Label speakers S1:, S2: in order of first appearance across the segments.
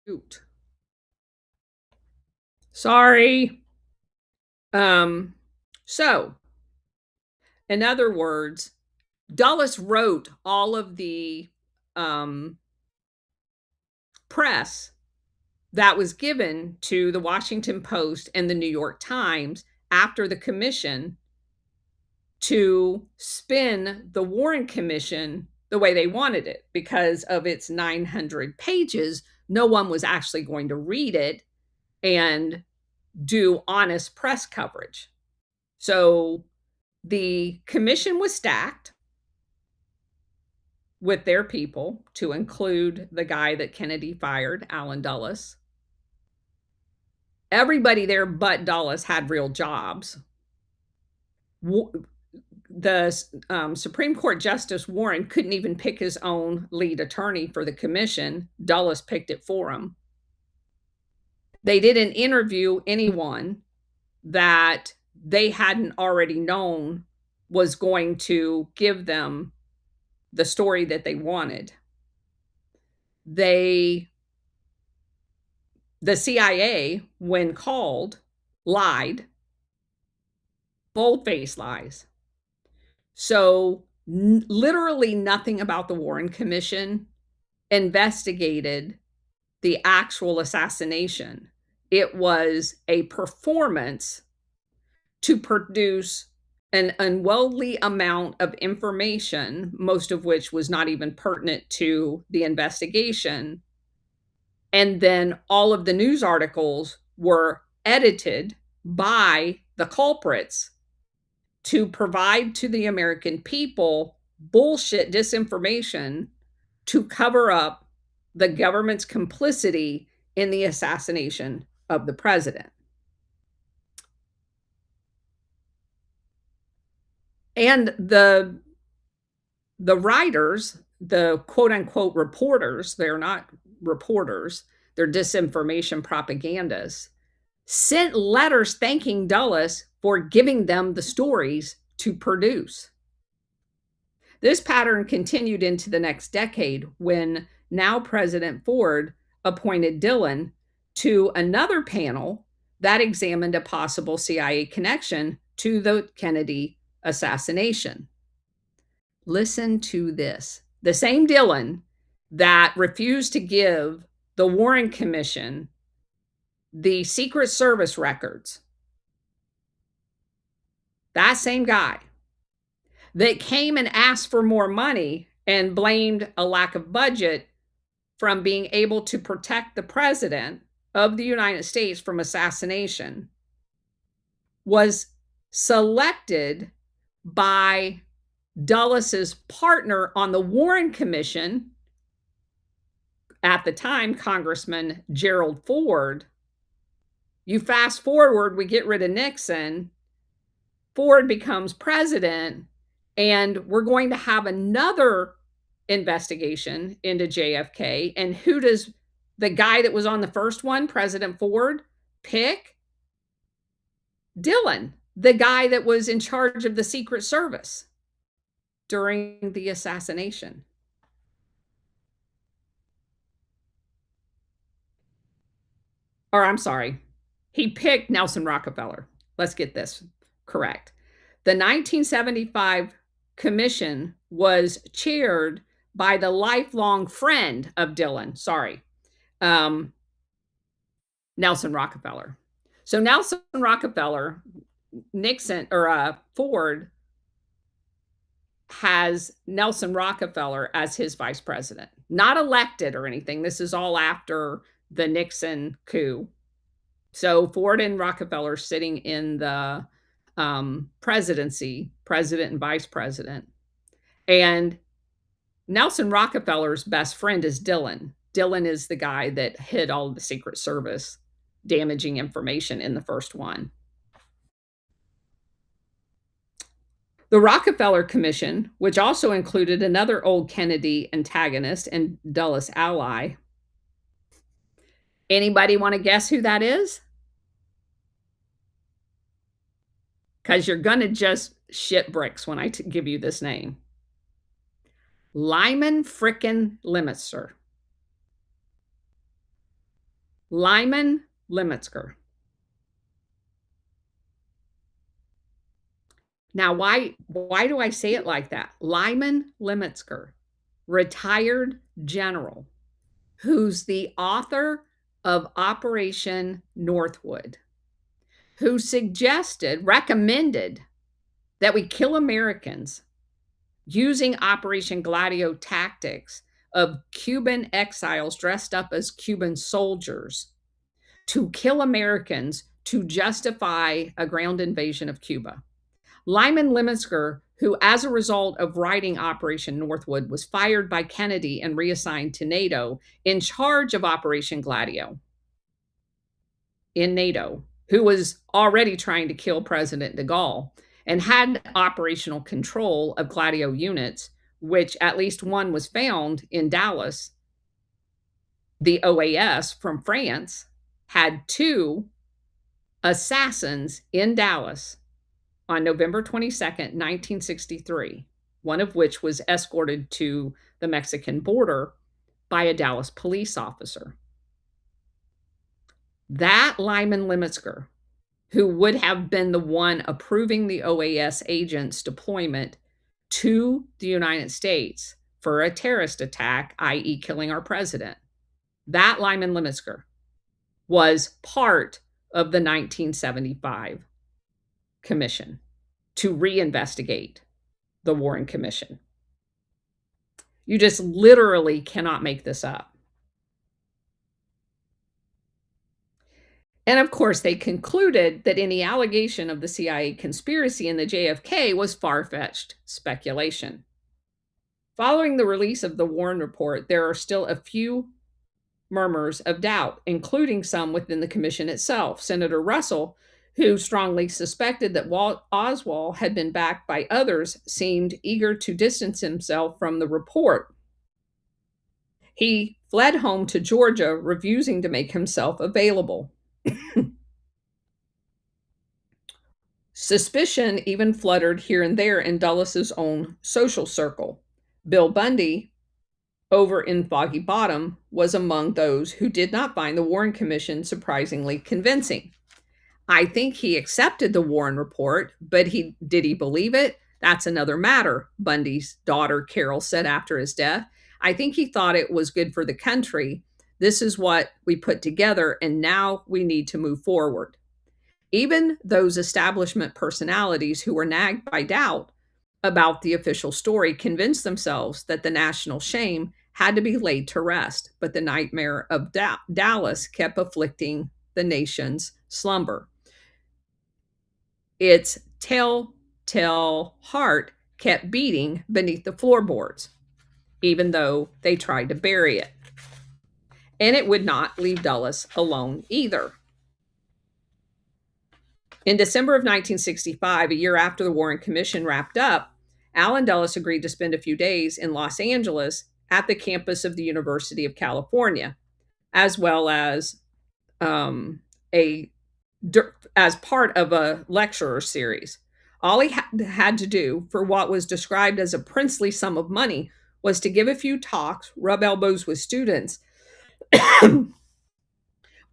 S1: Shoot. Sorry. Um, so, in other words, Dulles wrote all of the um, press that was given to the Washington Post and the New York Times after the commission to spin the Warren Commission the way they wanted it because of its 900 pages. No one was actually going to read it and do honest press coverage. So the commission was stacked with their people, to include the guy that Kennedy fired, Allen Dulles. Everybody there but Dulles had real jobs. The Supreme Court Justice Warren couldn't even pick his own lead attorney for the commission. Dulles picked it for him. They didn't interview anyone that they hadn't already known was going to give them the story that they wanted. The CIA, when called, lied, bold-faced lies. So literally nothing about the Warren Commission investigated the actual assassination. It was a performance to produce an unwieldy amount of information, most of which was not even pertinent to the investigation. And then all of the news articles were edited by the culprits to provide to the American people bullshit disinformation to cover up the government's complicity in the assassination of the president. And the writers, the quote unquote reporters, they're not reporters, they're disinformation propagandists, sent letters thanking Dulles for giving them the stories to produce. This pattern continued into the next decade when now President Ford appointed Dillon to another panel that examined a possible CIA connection to the Kennedy assassination. Listen to this. The same Dillon that refused to give the Warren Commission the Secret Service records, that same guy that came and asked for more money and blamed a lack of budget from being able to protect the president of the United States from assassination, was selected by Dulles's partner on the Warren Commission at the time, Congressman Gerald Ford. You fast forward, we get rid of Nixon, Ford becomes president, and we're going to have another investigation into JFK. And who does the guy that was on the first one, President Ford, pick? Dillon, the guy that was in charge of the Secret Service during the assassination. Or I'm sorry, he picked Nelson Rockefeller. Let's get this correct. The 1975 commission was chaired by the lifelong friend of Dillon, Nelson Rockefeller. So Nelson Rockefeller, Nixon, or Ford has Nelson Rockefeller as his vice president. Not elected or anything. This is all after the Nixon coup. So Ford and Rockefeller sitting in the presidency, president and vice president. And Nelson Rockefeller's best friend is Dillon. Dillon is the guy that hid all of the Secret Service damaging information in the first one. The Rockefeller Commission, which also included another old Kennedy antagonist and Dulles ally. Anybody want to guess who that is? Because you're going to just shit bricks when I give you this name. Lyman frickin' Lemester. Lyman Lemetsker. Now, why do I say it like that? Lyman Lemetsker, retired general, who's the author of Operation Northwood, who recommended that we kill Americans using Operation Gladio tactics of Cuban exiles dressed up as Cuban soldiers to kill Americans to justify a ground invasion of Cuba. Lyman Lemetsker, who, as a result of writing Operation Northwood, was fired by Kennedy and reassigned to NATO in charge of Operation Gladio in NATO, who was already trying to kill President de Gaulle and had operational control of Gladio units, which at least one was found in Dallas. The OAS from France had two assassins in Dallas on November 22nd, 1963, one of which was escorted to the Mexican border by a Dallas police officer. That Lyman Lemetsker, who would have been the one approving the OAS agents' deployment to the United States for a terrorist attack, i.e., killing our president, that Lyman Lemetsker was part of the 1975 commission to reinvestigate the Warren Commission. You just literally cannot make this up. And of course, they concluded that any allegation of the CIA conspiracy in the JFK was far-fetched speculation. Following the release of the Warren Report, there are still a few murmurs of doubt, including some within the commission itself. Senator Russell, who strongly suspected that Oswald had been backed by others, seemed eager to distance himself from the report. He fled home to Georgia, refusing to make himself available. Suspicion even fluttered here and there in Dulles' own social circle. Bill Bundy, over in Foggy Bottom, was among those who did not find the Warren Commission surprisingly convincing. I think he accepted the Warren Report, but did he believe it? That's another matter, Bundy's daughter Carol said after his death. I think he thought it was good for the country. This is what we put together, and now we need to move forward. Even those establishment personalities who were nagged by doubt about the official story convinced themselves that the national shame had to be laid to rest, but the nightmare of Dallas kept afflicting the nation's slumber. Its telltale heart kept beating beneath the floorboards, even though they tried to bury it. And it would not leave Dulles alone either. In December of 1965, a year after the Warren Commission wrapped up, Allen Dulles agreed to spend a few days in Los Angeles at the campus of the University of California, as well as as part of a lecturer series. All he had to do for what was described as a princely sum of money was to give a few talks, rub elbows with students.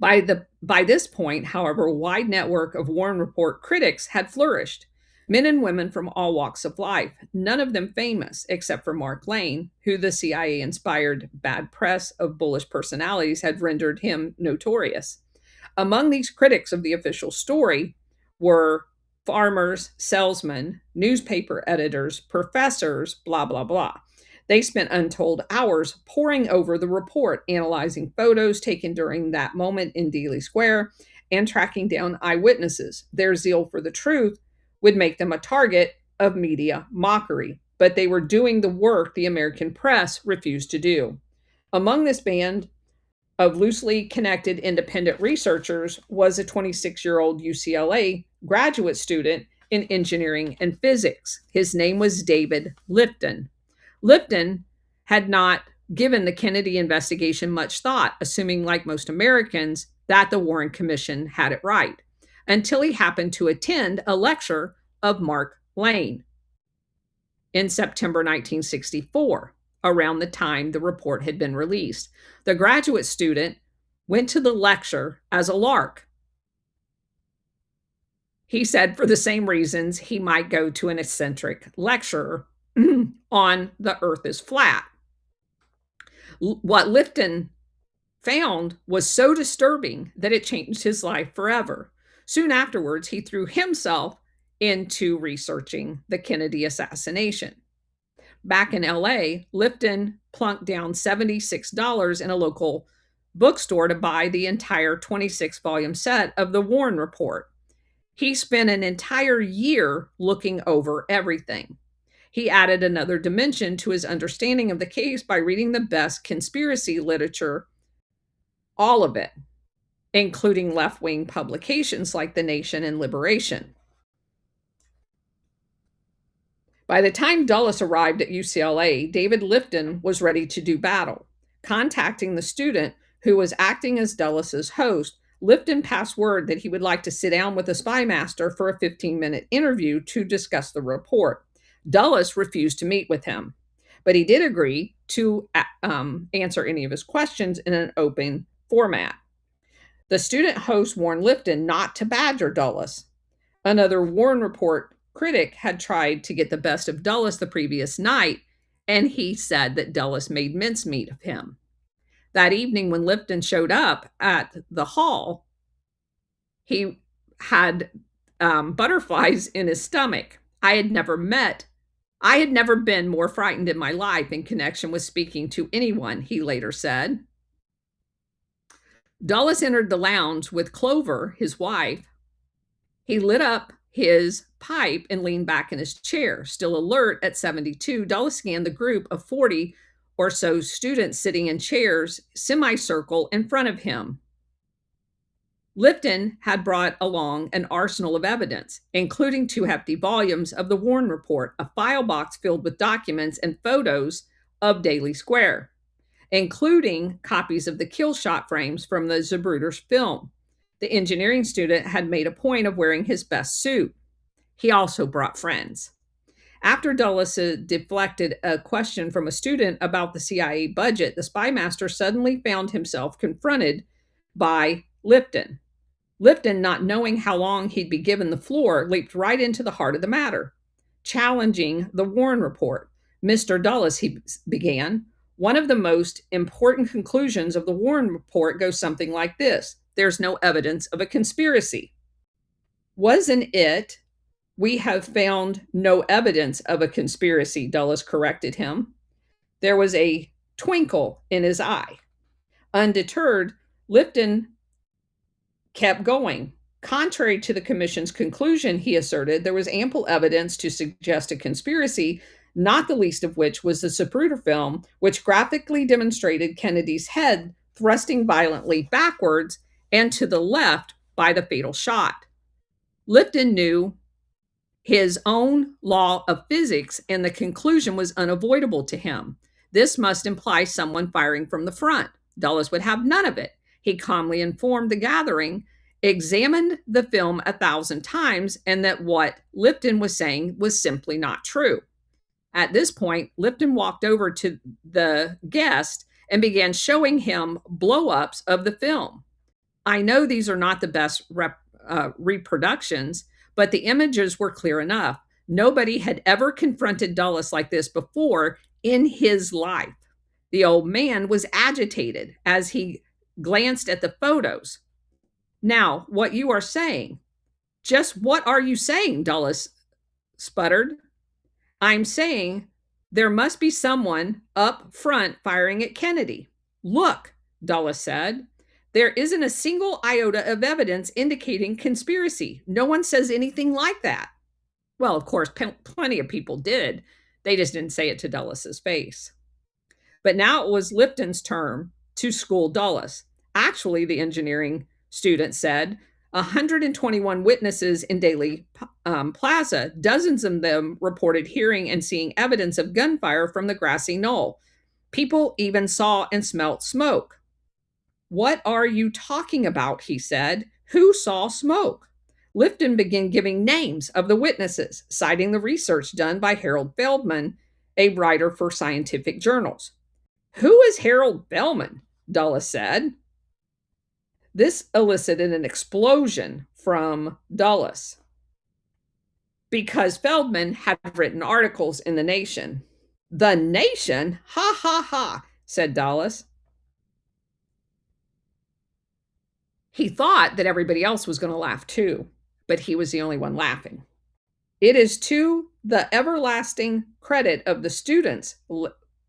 S1: By this point, however, a wide network of Warren Report critics had flourished. Men and women from all walks of life, none of them famous except for Mark Lane, who the CIA-inspired bad press of bullish personalities had rendered him notorious. Among these critics of the official story were farmers, salesmen, newspaper editors, professors, blah, blah, blah. They spent untold hours poring over the report, analyzing photos taken during that moment in Dealey Square, and tracking down eyewitnesses. Their zeal for the truth would make them a target of media mockery, but they were doing the work the American press refused to do. Among this band of loosely connected independent researchers was a 26-year-old UCLA graduate student in engineering and physics. His name was David Lipton. Lipton had not given the Kennedy investigation much thought, assuming, like most Americans, that the Warren Commission had it right, until he happened to attend a lecture of Mark Lane in September 1964, around the time the report had been released. The graduate student went to the lecture as a lark. He said for the same reasons he might go to an eccentric lecture on the earth is flat. What Lifton found was so disturbing that it changed his life forever. Soon afterwards, he threw himself into researching the Kennedy assassination. Back in LA, Lifton plunked down $76 in a local bookstore to buy the entire 26-volume set of the Warren Report. He spent an entire year looking over everything. He added another dimension to his understanding of the case by reading the best conspiracy literature, all of it, including left-wing publications like The Nation and Liberation. By the time Dulles arrived at UCLA, David Lifton was ready to do battle. Contacting the student who was acting as Dulles's host, Lifton passed word that he would like to sit down with the spy master for a 15-minute interview to discuss the report. Dulles refused to meet with him, but he did agree to answer any of his questions in an open format. The student host warned Lifton not to badger Dulles. Another Warren Report critic had tried to get the best of Dulles the previous night, and he said that Dulles made mincemeat of him. That evening, when Lifton showed up at the hall, he had butterflies in his stomach. I had never been more frightened in my life in connection with speaking to anyone, he later said. Dulles entered the lounge with Clover, his wife. He lit up his pipe and leaned back in his chair. Still alert at 72, Dulles scanned the group of 40 or so students sitting in chairs, semicircle in front of him. Lifton had brought along an arsenal of evidence, including 2 hefty volumes of the Warren Report, a file box filled with documents and photos of Daly Square, including copies of the kill shot frames from the Zabruders film. The engineering student had made a point of wearing his best suit. He also brought friends. After Dulles deflected a question from a student about the CIA budget, the spy master suddenly found himself confronted by Lifton. Lifton, not knowing how long he'd be given the floor, leaped right into the heart of the matter, challenging the Warren Report. Mr. Dulles, he began, one of the most important conclusions of the Warren Report goes something like this: there's no evidence of a conspiracy. Wasn't it? We have found no evidence of a conspiracy, Dulles corrected him. There was a twinkle in his eye. Undeterred, Lifton kept going. Contrary to the commission's conclusion, he asserted, there was ample evidence to suggest a conspiracy, not the least of which was the Zapruder film, which graphically demonstrated Kennedy's head thrusting violently backwards and to the left by the fatal shot. Lifton knew his own law of physics, and the conclusion was unavoidable to him. This must imply someone firing from the front. Dulles would have none of it. He calmly informed the gathering, examined the film 1,000 times, and that what Lifton was saying was simply not true. At this point, Lifton walked over to the guest and began showing him blow-ups of the film. I know these are not the best reproductions, but the images were clear enough. Nobody had ever confronted Dulles like this before in his life. The old man was agitated as he glanced at the photos. Now, what you are saying, just what are you saying? Dulles sputtered. I'm saying there must be someone up front firing at Kennedy. Look, Dulles said. There isn't a single iota of evidence indicating conspiracy. No one says anything like that. Well, of course, plenty of people did. They just didn't say it to Dulles's face. But now it was Lifton's turn to school Dulles. Actually, the engineering student said, 121 witnesses in Daly Plaza, dozens of them reported hearing and seeing evidence of gunfire from the grassy knoll. People even saw and smelt smoke. What are you talking about? He said. Who saw smoke? Lifton began giving names of the witnesses, citing the research done by Harold Feldman, a writer for scientific journals. Who is Harold Feldman? Dulles said. This elicited an explosion from Dulles because Feldman had written articles in The Nation. The Nation? Ha ha ha, said Dulles. He thought that everybody else was going to laugh too, but he was the only one laughing. It is to the everlasting credit of the students,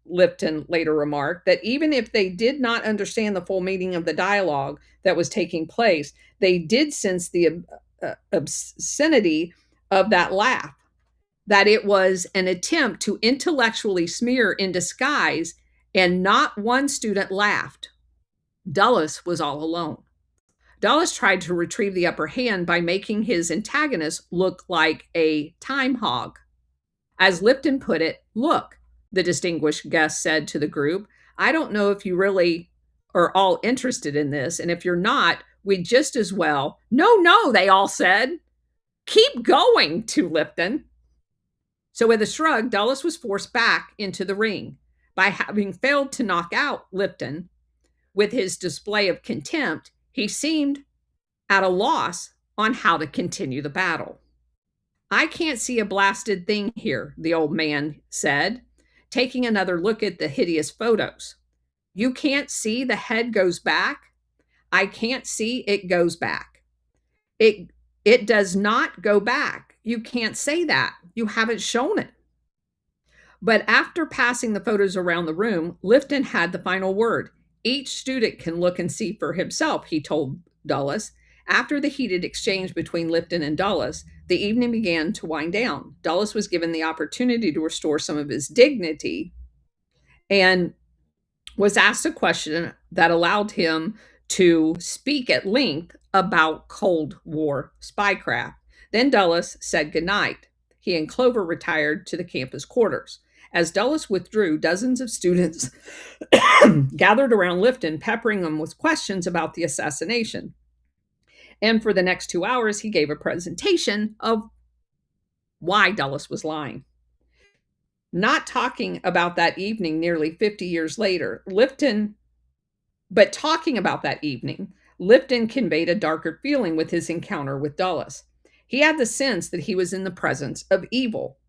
S1: Lipton later remarked, that even if they did not understand the full meaning of the dialogue that was taking place, they did sense the obscenity of that laugh, that it was an attempt to intellectually smear in disguise, and not one student laughed. Dulles was all alone. Dulles tried to retrieve the upper hand by making his antagonist look like a time hog. As Lipton put it, "Look," the distinguished guest said to the group, "I don't know if you really are all interested in this, and if you're not, we'd just as well—" "No, no," they all said. "Keep going," to Lipton. So with a shrug, Dulles was forced back into the ring. By having failed to knock out Lipton with his display of contempt, he seemed at a loss on how to continue the battle. "I can't see a blasted thing here," the old man said, taking another look at the hideous photos. "You can't see the head goes back? I can't see it goes back. It does not go back. You can't say that. You haven't shown it." But after passing the photos around the room, Lipton had the final word. "Each student can look and see for himself," he told Dulles. After the heated exchange between Lipton and Dulles, the evening began to wind down. Dulles was given the opportunity to restore some of his dignity and was asked a question that allowed him to speak at length about Cold War spycraft. Then Dulles said goodnight. He and Clover retired to the campus quarters. As Dulles withdrew, dozens of students gathered around Lipton, peppering him with questions about the assassination. And for the next 2 hours, he gave a presentation of why Dulles was lying. Not talking about that evening nearly 50 years later, Lipton conveyed a darker feeling with his encounter with Dulles. He had the sense that he was in the presence of evil,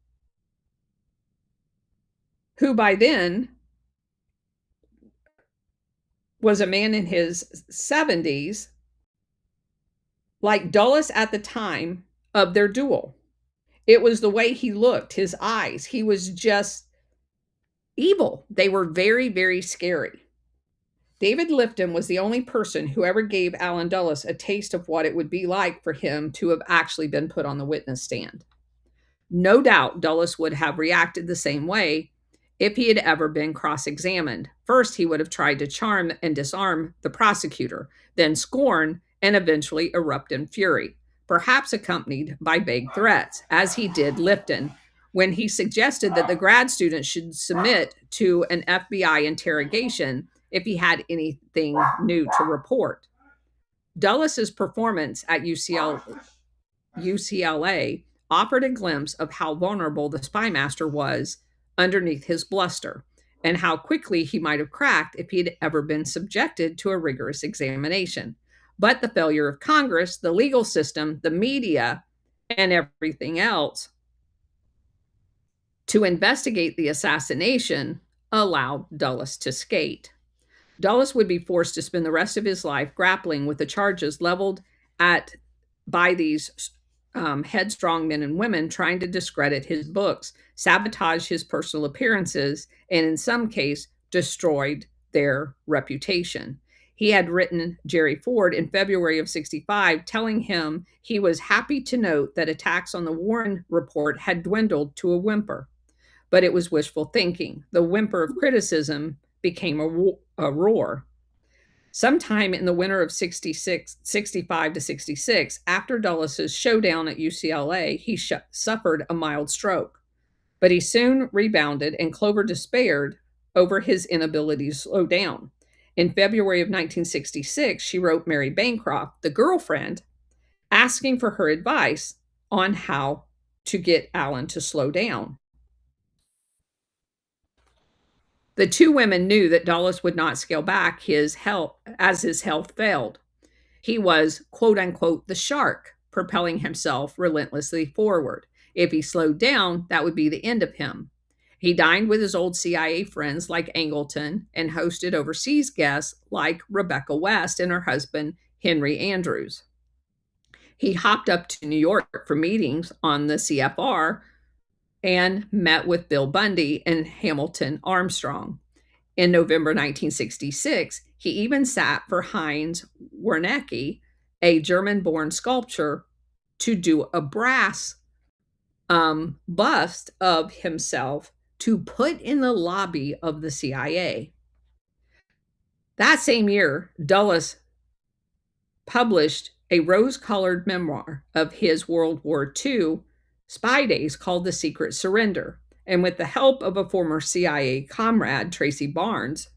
S1: who by then was a man in his 70s, like Dulles at the time of their duel. It was the way he looked, his eyes. He was just evil. They were very, very scary. David Lipton was the only person who ever gave Allen Dulles a taste of what it would be like for him to have actually been put on the witness stand. No doubt Dulles would have reacted the same way if he had ever been cross-examined. First, he would have tried to charm and disarm the prosecutor, then scorn, and eventually erupt in fury, perhaps accompanied by vague threats, as he did Lipton when he suggested that the grad student should submit to an FBI interrogation if he had anything new to report. Dulles's performance at UCLA offered a glimpse of how vulnerable the spymaster was underneath his bluster, and how quickly he might have cracked if he had ever been subjected to a rigorous examination. But the failure of Congress, the legal system, the media, and everything else to investigate the assassination allowed Dulles to skate. Dulles would be forced to spend the rest of his life grappling with the charges leveled by these headstrong men and women trying to discredit his books, sabotage his personal appearances, and in some case, destroyed their reputation. He had written Jerry Ford in February of '65, telling him he was happy to note that attacks on the Warren report had dwindled to a whimper. But it was wishful thinking. The whimper of criticism became a roar. Sometime in the winter of 65 to 66, after Dulles's showdown at UCLA, he suffered a mild stroke. But he soon rebounded, and Clover despaired over his inability to slow down. In February of 1966, she wrote Mary Bancroft, the girlfriend, asking for her advice on how to get Allen to slow down. The two women knew that Dulles would not scale back his health as his health failed. He was, quote unquote, the shark, propelling himself relentlessly forward. If he slowed down, that would be the end of him. He dined with his old CIA friends like Angleton and hosted overseas guests like Rebecca West and her husband, Henry Andrews. He hopped up to New York for meetings on the CFR and met with Bill Bundy and Hamilton Armstrong. In November 1966, he even sat for Heinz Wernicke, a German born sculptor, to do a brass bust of himself to put in the lobby of the CIA. That same year, Dulles published a rose colored memoir of his World War II spy days called The Secret Surrender. And with the help of a former CIA comrade, Tracy Barnes,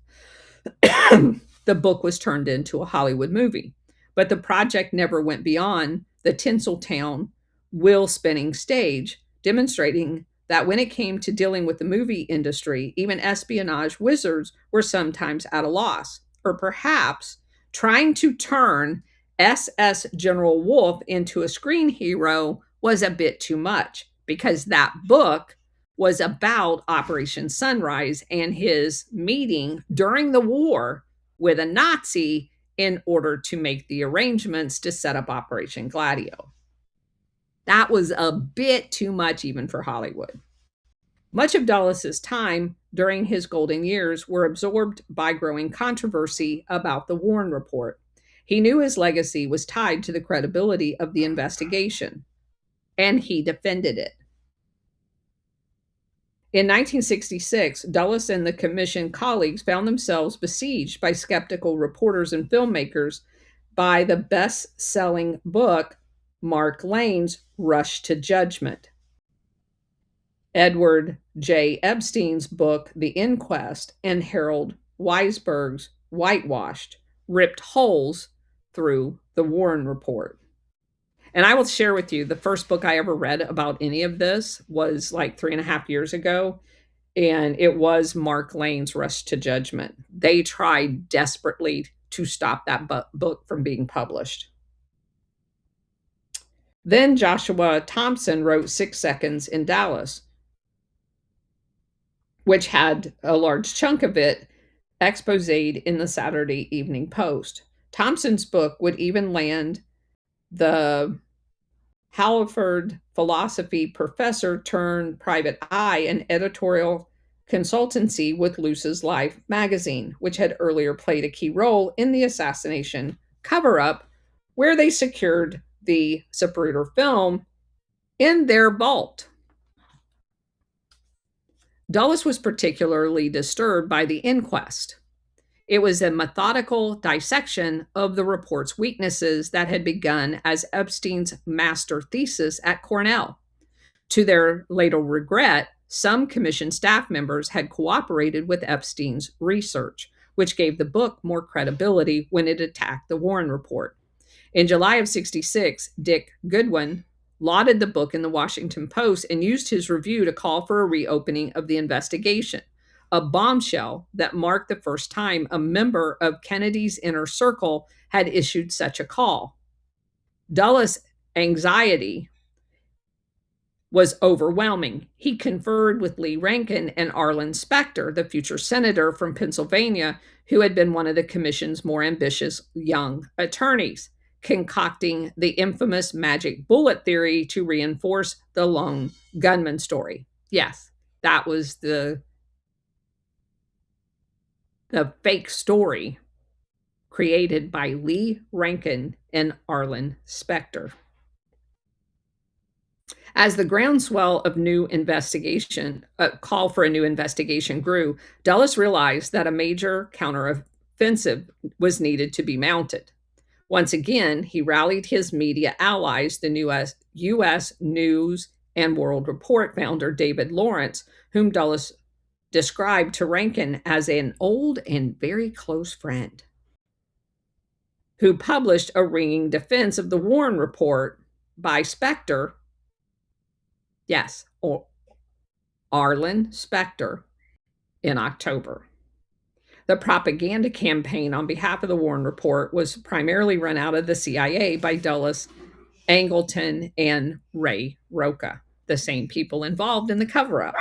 S1: the book was turned into a Hollywood movie. But the project never went beyond the Tinseltown wheel spinning stage, demonstrating that when it came to dealing with the movie industry, even espionage wizards were sometimes at a loss, or perhaps trying to turn SS General Wolf into a screen hero was a bit too much, because that book was about Operation Sunrise and his meeting during the war with a Nazi in order to make the arrangements to set up Operation Gladio. That was a bit too much even for Hollywood. Much of Dulles's time during his golden years were absorbed by growing controversy about the Warren Report. He knew his legacy was tied to the credibility of the investigation, and he defended it. In 1966, Dulles and the commission colleagues found themselves besieged by skeptical reporters and filmmakers by the best-selling book, Mark Lane's Rush to Judgment. Edward J. Epstein's book, The Inquest, and Harold Weisberg's Whitewashed ripped holes through the Warren Report. And I will share with you, the first book I ever read about any of this was like 3.5 years ago, and it was Mark Lane's Rush to Judgment. They tried desperately to stop that book from being published. Then Joshua Thompson wrote 6 Seconds in Dallas, which had a large chunk of it exposed in the Saturday Evening Post. Thompson's book would even land the Halford philosophy professor turned private eye and editorial consultancy with Luce's Life magazine, which had earlier played a key role in the assassination cover-up, where they secured the Zapruder film in their vault. Dulles was particularly disturbed by the inquest. It was a methodical dissection of the report's weaknesses that had begun as Epstein's master thesis at Cornell. To their later regret, some commission staff members had cooperated with Epstein's research, which gave the book more credibility when it attacked the Warren Report. In July of '66, Dick Goodwin lauded the book in the Washington Post and used his review to call for a reopening of the investigation, a bombshell that marked the first time a member of Kennedy's inner circle had issued such a call. Dulles' anxiety was overwhelming. He conferred with Lee Rankin and Arlen Specter, the future senator from Pennsylvania, who had been one of the commission's more ambitious young attorneys, concocting the infamous magic bullet theory to reinforce the lone gunman story. Yes, that was the fake story created by Lee Rankin and Arlen Specter. As the groundswell of call for a new investigation grew, Dulles realized that a major counteroffensive was needed to be mounted. Once again, he rallied his media allies, the U.S. News and World Report founder David Lawrence, whom Dulles described to Rankin as an old and very close friend, who published a ringing defense of the Warren Report by Specter. Yes, or Arlen Specter, in October. The propaganda campaign on behalf of the Warren Report was primarily run out of the CIA by Dulles, Angleton, and Ray Roca, the same people involved in the cover up.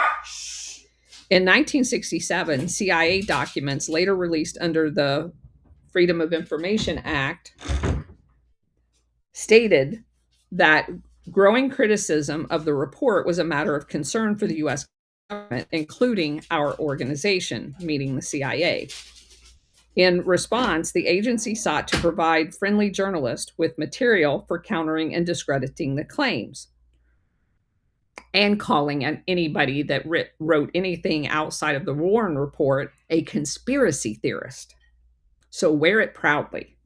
S1: In 1967, CIA documents later released under the Freedom of Information Act stated that growing criticism of the report was a matter of concern for the U.S. government, including our organization, meaning the CIA. In response, the agency sought to provide friendly journalists with material for countering and discrediting the claims, and calling anybody that wrote anything outside of the Warren Report a conspiracy theorist. So wear it proudly.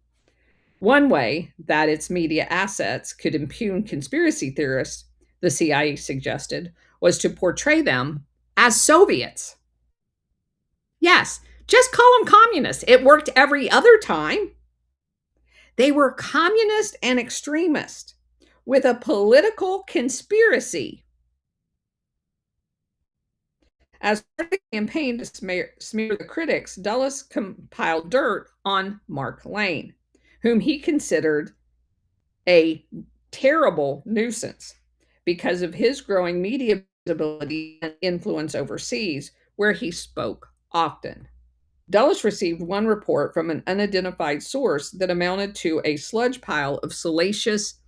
S1: One way that its media assets could impugn conspiracy theorists, the CIA suggested, was to portray them as Soviets. Yes, just call them communists. It worked every other time. They were communist and extremist with a political conspiracy. As part of the campaign to smear the critics, Dulles compiled dirt on Mark Lane, whom he considered a terrible nuisance because of his growing media visibility and influence overseas, where he spoke often. Dulles received one report from an unidentified source that amounted to a sludge pile of salacious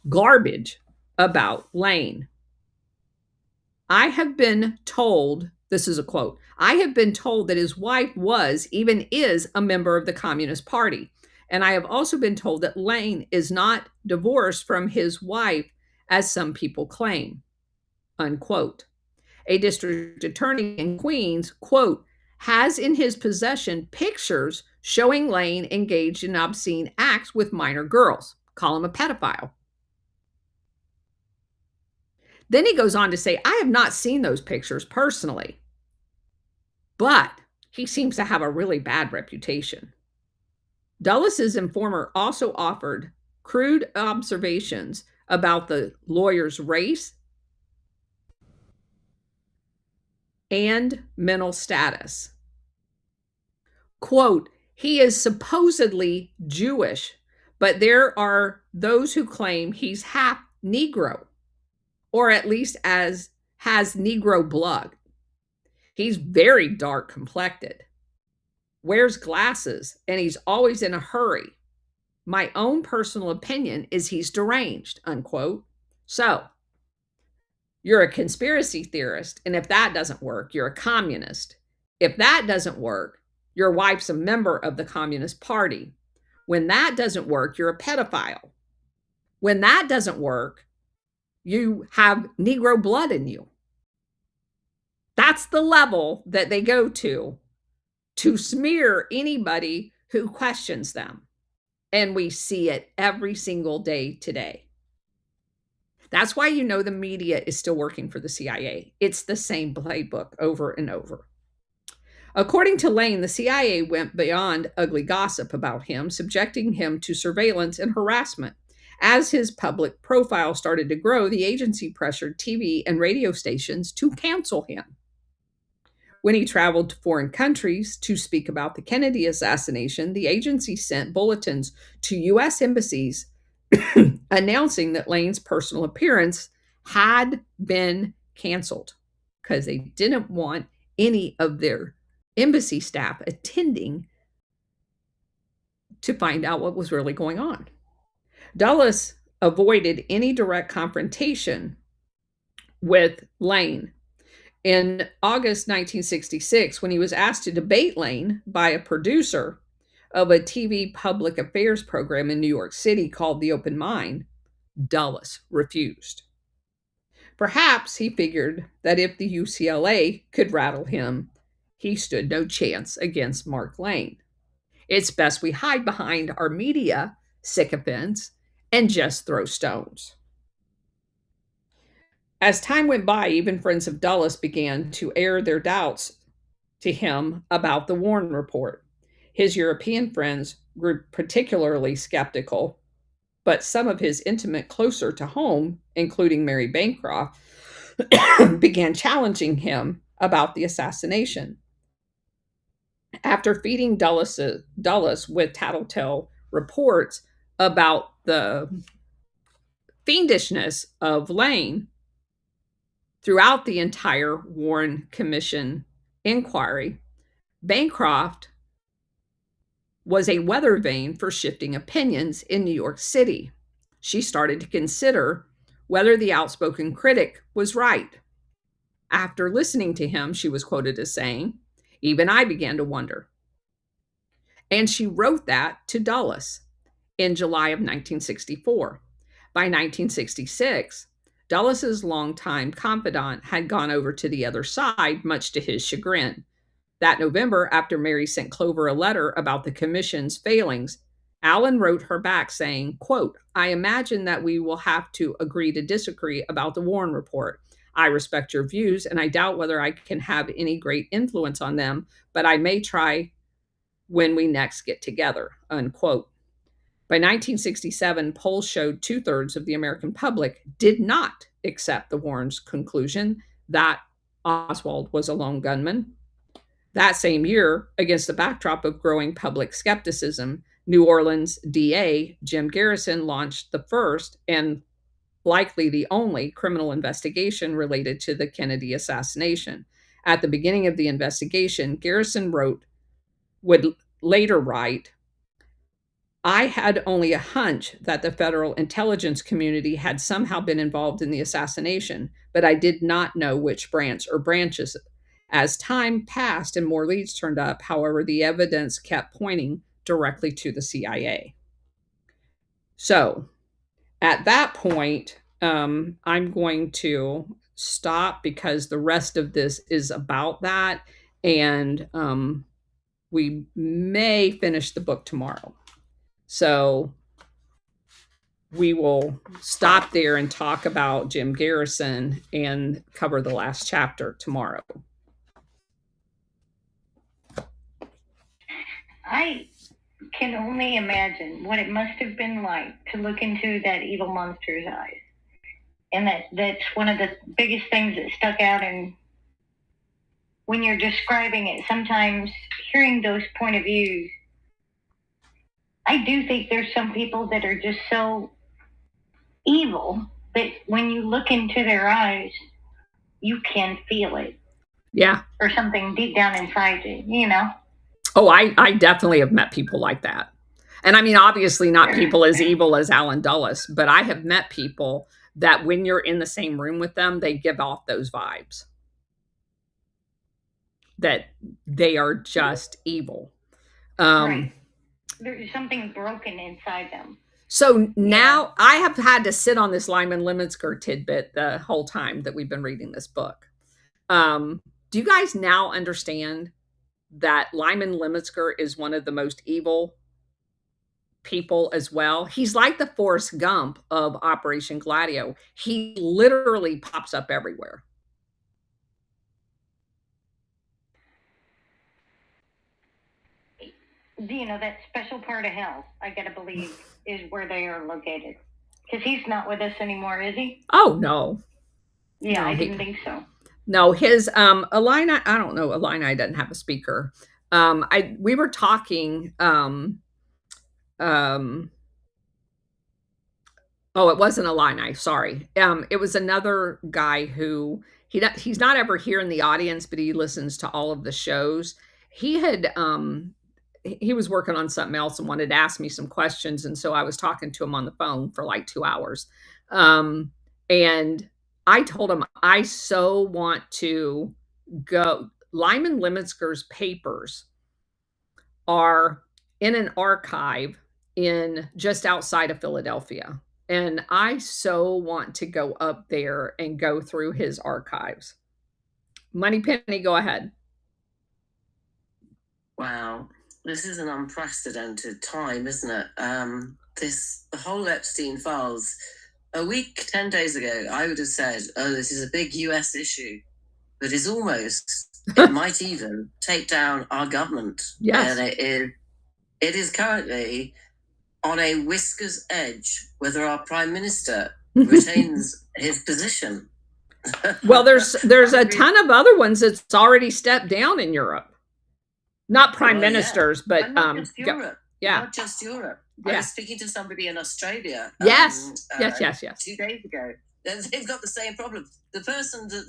S1: garbage about Lane. I have been told, this is a quote, I have been told that his wife was, even is, a member of the Communist Party. And I have also been told that Lane is not divorced from his wife, as some people claim, unquote. A district attorney in Queens, quote, has in his possession pictures showing Lane engaged in obscene acts with minor girls. Call him a pedophile. Then he goes on to say, I have not seen those pictures personally, but he seems to have a really bad reputation. Dulles's informer also offered crude observations about the lawyer's race and mental status. Quote, he is supposedly Jewish, but there are those who claim he's half Negro, or at least has Negro blood. He's very dark complected, wears glasses, and he's always in a hurry. My own personal opinion is he's deranged, unquote. So, you're a conspiracy theorist, and if that doesn't work, you're a communist. If that doesn't work, your wife's a member of the Communist Party. When that doesn't work, you're a pedophile. When that doesn't work, you have Negro blood in you. That's the level that they go to smear anybody who questions them. And we see it every single day today. That's why you know the media is still working for the CIA. It's the same playbook over and over. According to Lane, the CIA went beyond ugly gossip about him, subjecting him to surveillance and harassment. As his public profile started to grow, the agency pressured TV and radio stations to cancel him. When he traveled to foreign countries to speak about the Kennedy assassination, the agency sent bulletins to U.S. embassies announcing that Lane's personal appearance had been canceled because they didn't want any of their embassy staff attending to find out what was really going on. Dulles avoided any direct confrontation with Lane. In August 1966, when he was asked to debate Lane by a producer of a TV public affairs program in New York City called The Open Mind, Dulles refused. Perhaps he figured that if the UCLA could rattle him, he stood no chance against Mark Lane. It's best we hide behind our media sycophants and just throw stones. As time went by, even friends of Dulles began to air their doubts to him about the Warren Report. His European friends grew particularly skeptical, but some of his intimate closer to home, including Mary Bancroft, began challenging him about the assassination. After feeding Dulles with tattletale reports about the fiendishness of Lane throughout the entire Warren Commission inquiry, Bancroft was a weather vane for shifting opinions in New York City. She started to consider whether the outspoken critic was right. After listening to him, she was quoted as saying, "Even I began to wonder." And she wrote that to Dulles in July of 1964. By 1966, Dulles's longtime confidant had gone over to the other side, much to his chagrin. That November, after Mary sent Clover a letter about the commission's failings, Allen wrote her back saying, quote, "I imagine that we will have to agree to disagree about the Warren report. I respect your views, and I doubt whether I can have any great influence on them, but I may try when we next get together," unquote. By 1967, polls showed 2/3 of the American public did not accept the Warrens' conclusion that Oswald was a lone gunman. That same year, against the backdrop of growing public skepticism, New Orleans DA Jim Garrison launched the first and likely the only criminal investigation related to the Kennedy assassination. At the beginning of the investigation, Garrison would later write, "I had only a hunch that the federal intelligence community had somehow been involved in the assassination, but I did not know which branch or branches. As time passed and more leads turned up, however, the evidence kept pointing directly to the CIA." So at that point, I'm going to stop because the rest of this is about that. And we may finish the book tomorrow. So we will stop there and talk about Jim Garrison and cover the last chapter tomorrow.
S2: I can only imagine what it must have been like to look into that evil monster's eyes. And that's one of the biggest things that stuck out. And when you're describing it, sometimes hearing those point of views, I do think there's some people that are just so evil that when you look into their eyes, you can feel it.
S1: Yeah.
S2: Or something deep down inside you, you know?
S1: Oh, I definitely have met people like that. And I mean, obviously not people as evil as Alan Dulles, but I have met people that when you're in the same room with them, they give off those vibes that they are just evil.
S2: Right. There's something broken inside them.
S1: So now I have had to sit on this Lyman Lemonsker tidbit the whole time that we've been reading this book. Do you guys now understand that Lyman Lemonsker is one of the most evil people as well? He's like the Forrest Gump of Operation Gladio. He literally pops up everywhere.
S2: You know, that special part of hell, I gotta believe, is where they are located. Because he's not with us anymore, is he?
S1: Oh, no.
S2: Yeah, no, I didn't think so.
S1: No, his Illini, I don't know, Illini doesn't have a speaker. We were talking oh, it wasn't Illini, sorry. It was another guy who he's not ever here in the audience, but he listens to all of the shows. He was working on something else and wanted to ask me some questions, and so I was talking to him on the phone for like 2 hours. And I told him, I so want to go. Lyman Lemonsker's papers are in an archive in just outside of Philadelphia. And I so want to go up there and go through his archives. Moneypenny, go ahead.
S3: Wow. This is an unprecedented time, isn't it? The whole Epstein files, a week, 10 days ago, I would have said, oh, this is a big US issue, but it's almost, it might even take down our government.
S1: Yes.
S3: And it is currently on a whiskers edge whether our prime minister retains his position.
S1: Well, there's a ton of other ones that's already stepped down in Europe. Not prime
S3: Well, yeah.
S1: ministers, but
S3: And not just Europe.
S1: yeah.
S3: Not just Europe. I
S1: Yeah.
S3: was speaking to somebody in Australia
S1: Yes.
S3: 2 days ago. They've got the same problem. The person that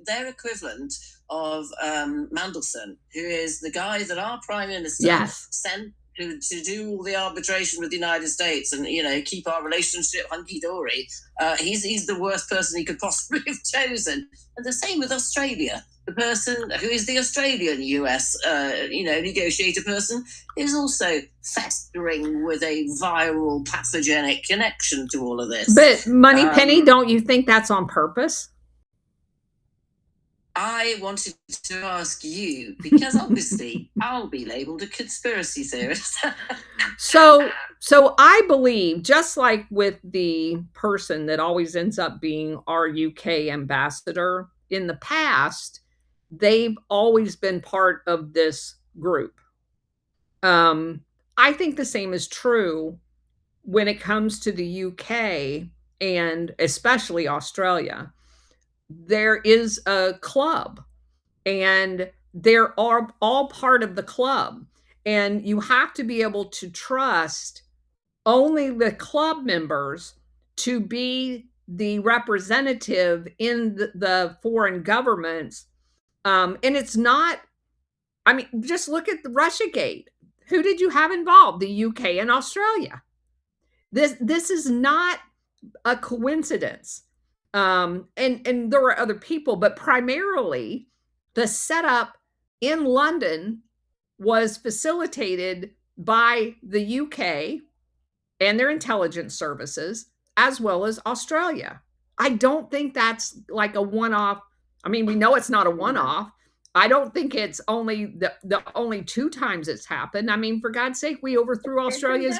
S3: their equivalent of Mandelson, who is the guy that our prime minister
S1: Yes.
S3: sent to do all the arbitration with the United States and, you know, keep our relationship hunky-dory. He's the worst person he could possibly have chosen. And the same with Australia. The person who is the Australian US, negotiator person is also festering with a viral pathogenic connection to all of this.
S1: But Moneypenny, don't you think that's on purpose?
S3: I wanted to ask you, because obviously I'll be labeled a conspiracy theorist.
S1: So I believe, just like with the person that always ends up being our UK ambassador, in the past, they've always been part of this group. I think the same is true when it comes to the UK and especially Australia. There is a club, and they're all part of the club, and you have to be able to trust only the club members to be the representative in the foreign governments. And it's not, I mean, just look at the Russiagate. Who did you have involved? The UK and Australia. This is not a coincidence. And there were other people, but primarily the setup in London was facilitated by the UK and their intelligence services, as well as Australia. I don't think that's like a one-off. I mean, we know it's not a one-off. I don't think it's only the only 2 times it's happened. I mean, for God's sake, we overthrew Australia's.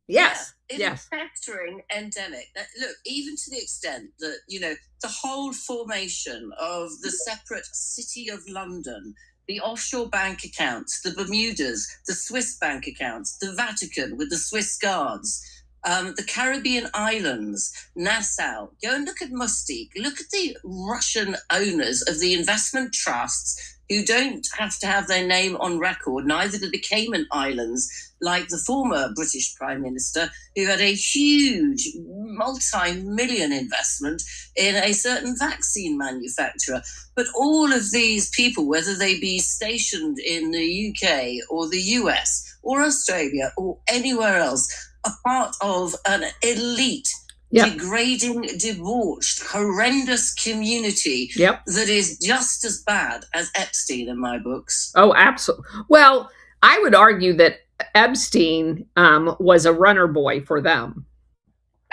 S1: Yes.
S3: Yeah, it's a festering endemic. Look, even to the extent that, you know, the whole formation of the separate City of London, the offshore bank accounts, the Bermudas, the Swiss bank accounts, the Vatican with the Swiss guards, the Caribbean islands, Nassau. Go and look at Mustique. Look at the Russian owners of the investment trusts who don't have to have their name on record, neither do the Cayman Islands, like the former British Prime Minister, who had a huge multi-million investment in a certain vaccine manufacturer. But all of these people, whether they be stationed in the UK or the US or Australia or anywhere else, are part of an elite, degrading, debauched, horrendous community that is just as bad as Epstein in my books.
S1: Oh, absolutely. Well, I would argue that Epstein was a runner boy for them.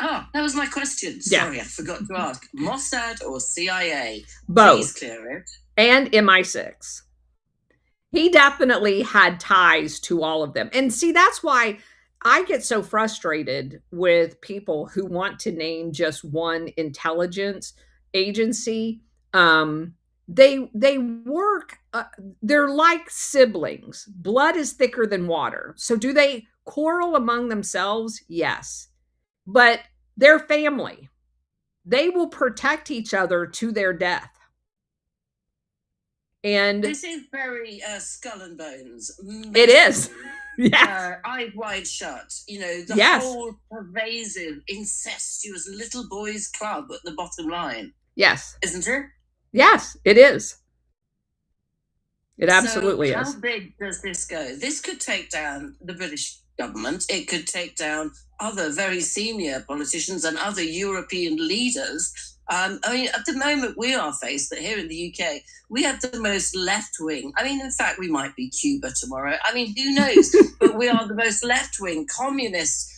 S3: Ah, that was my question. Sorry, I forgot to ask. Mossad or CIA?
S1: Both.
S3: Please clear it.
S1: And MI6. He definitely had ties to all of them. And see, that's why I get so frustrated with people who want to name just one intelligence agency. They work, they're like siblings. Blood is thicker than water. So do they quarrel among themselves? Yes. But they're family. They will protect each other to their death. And
S3: this is very skull and bones.
S1: It is. Yes.
S3: Eyes wide shut. You know, the whole pervasive, incestuous little boys club at the bottom line.
S1: Yes.
S3: Isn't it?
S1: Yes, it is. It absolutely is.
S3: How big does this go? This could take down the British government. It could take down other very senior politicians and other European leaders. I mean, at the moment we are faced that here in the UK, we have the most left-wing. I mean, in fact, we might be Cuba tomorrow. I mean, who knows? But we are the most left-wing communist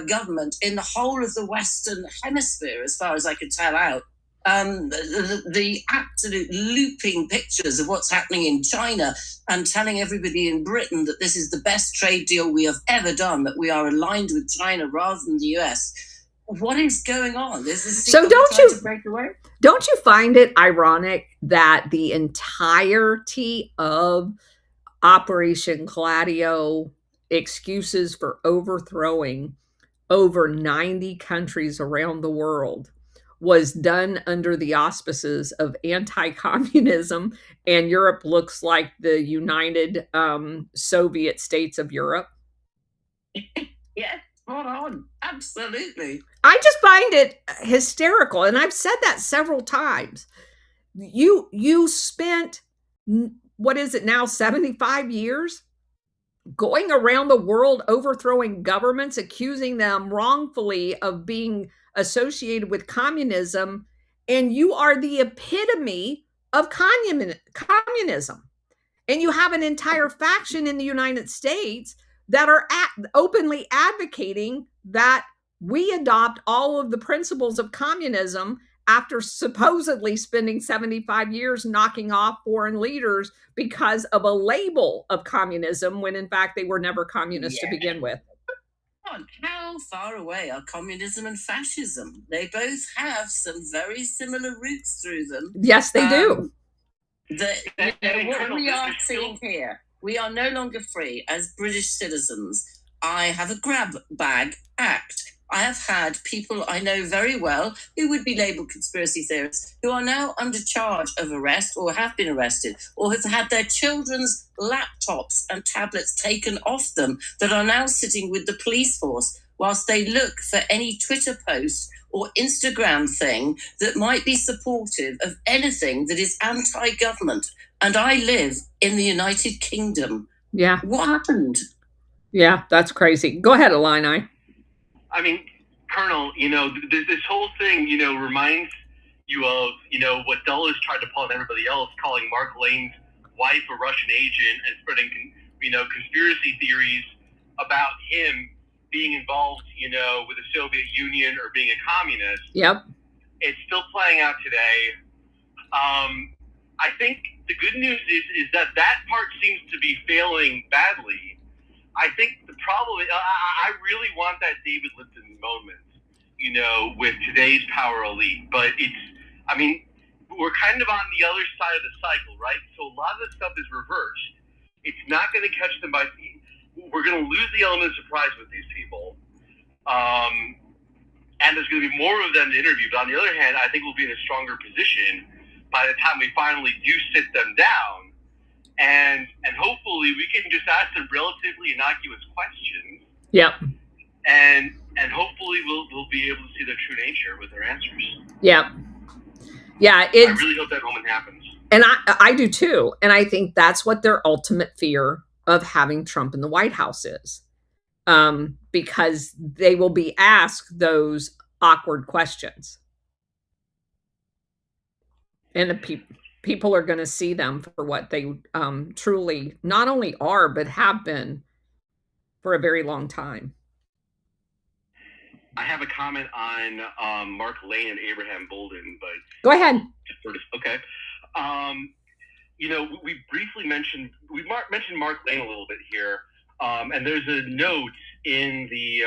S3: government in the whole of the Western Hemisphere, as far as I could tell out. The absolute looping pictures of what's happening in China and telling everybody in Britain that this is the best trade deal we have ever done, that we are aligned with China rather than the US. What is going on?
S1: So don't you find it ironic that the entirety of Operation Gladio, excuses for overthrowing over 90 countries around the world, was done under the auspices of anti-communism, and Europe looks like the United Soviet States of Europe.
S3: Yes, spot on. Absolutely.
S1: I just find it hysterical, and I've said that several times. You spent, what is it now, 75 years going around the world overthrowing governments, accusing them wrongfully of being associated with communism, and you are the epitome of communism. And you have an entire faction in the United States that are openly advocating that we adopt all of the principles of communism after supposedly spending 75 years knocking off foreign leaders because of a label of communism, when in fact they were never communist to begin with.
S3: How far away are communism and fascism? They both have some very similar roots through them.
S1: Yes, they do.
S3: What we are seeing here, we are no longer free as British citizens. I have a grab bag act. I have had people I know very well who would be labeled conspiracy theorists who are now under charge of arrest or have been arrested or have had their children's laptops and tablets taken off them, that are now sitting with the police force whilst they look for any Twitter post or Instagram thing that might be supportive of anything that is anti-government. And I live in the United Kingdom.
S1: Yeah.
S3: What happened?
S1: Yeah, that's crazy. Go ahead, Illini.
S4: I mean, Colonel, this whole thing, reminds you of, what Dulles tried to pull on everybody else, calling Mark Lane's wife a Russian agent and spreading, conspiracy theories about him being involved, with the Soviet Union or being a communist.
S1: Yep.
S4: It's still playing out today. I think the good news is that part seems to be failing badly. I think the problem is, I really want that David Lipton moment, with today's power elite. But we're kind of on the other side of the cycle, right? So a lot of the stuff is reversed. It's not going to catch them by feet. We're going to lose the element of surprise with these people. And there's going to be more of them to interview. But on the other hand, I think we'll be in a stronger position by the time we finally do sit them down. And hopefully we can just ask them relatively innocuous questions.
S1: Yep.
S4: And hopefully we'll be able to see their true nature with their answers.
S1: Yep. Yeah.
S4: I really hope that moment happens.
S1: And I do too. And I think that's what their ultimate fear of having Trump in the White House is. Because they will be asked those awkward questions. And the people are going to see them for what they truly not only are, but have been for a very long time.
S4: I have a comment on Mark Lane and Abraham Bolden, but
S1: go ahead.
S4: Okay. We briefly mentioned Mark Lane a little bit here, and there's a note in the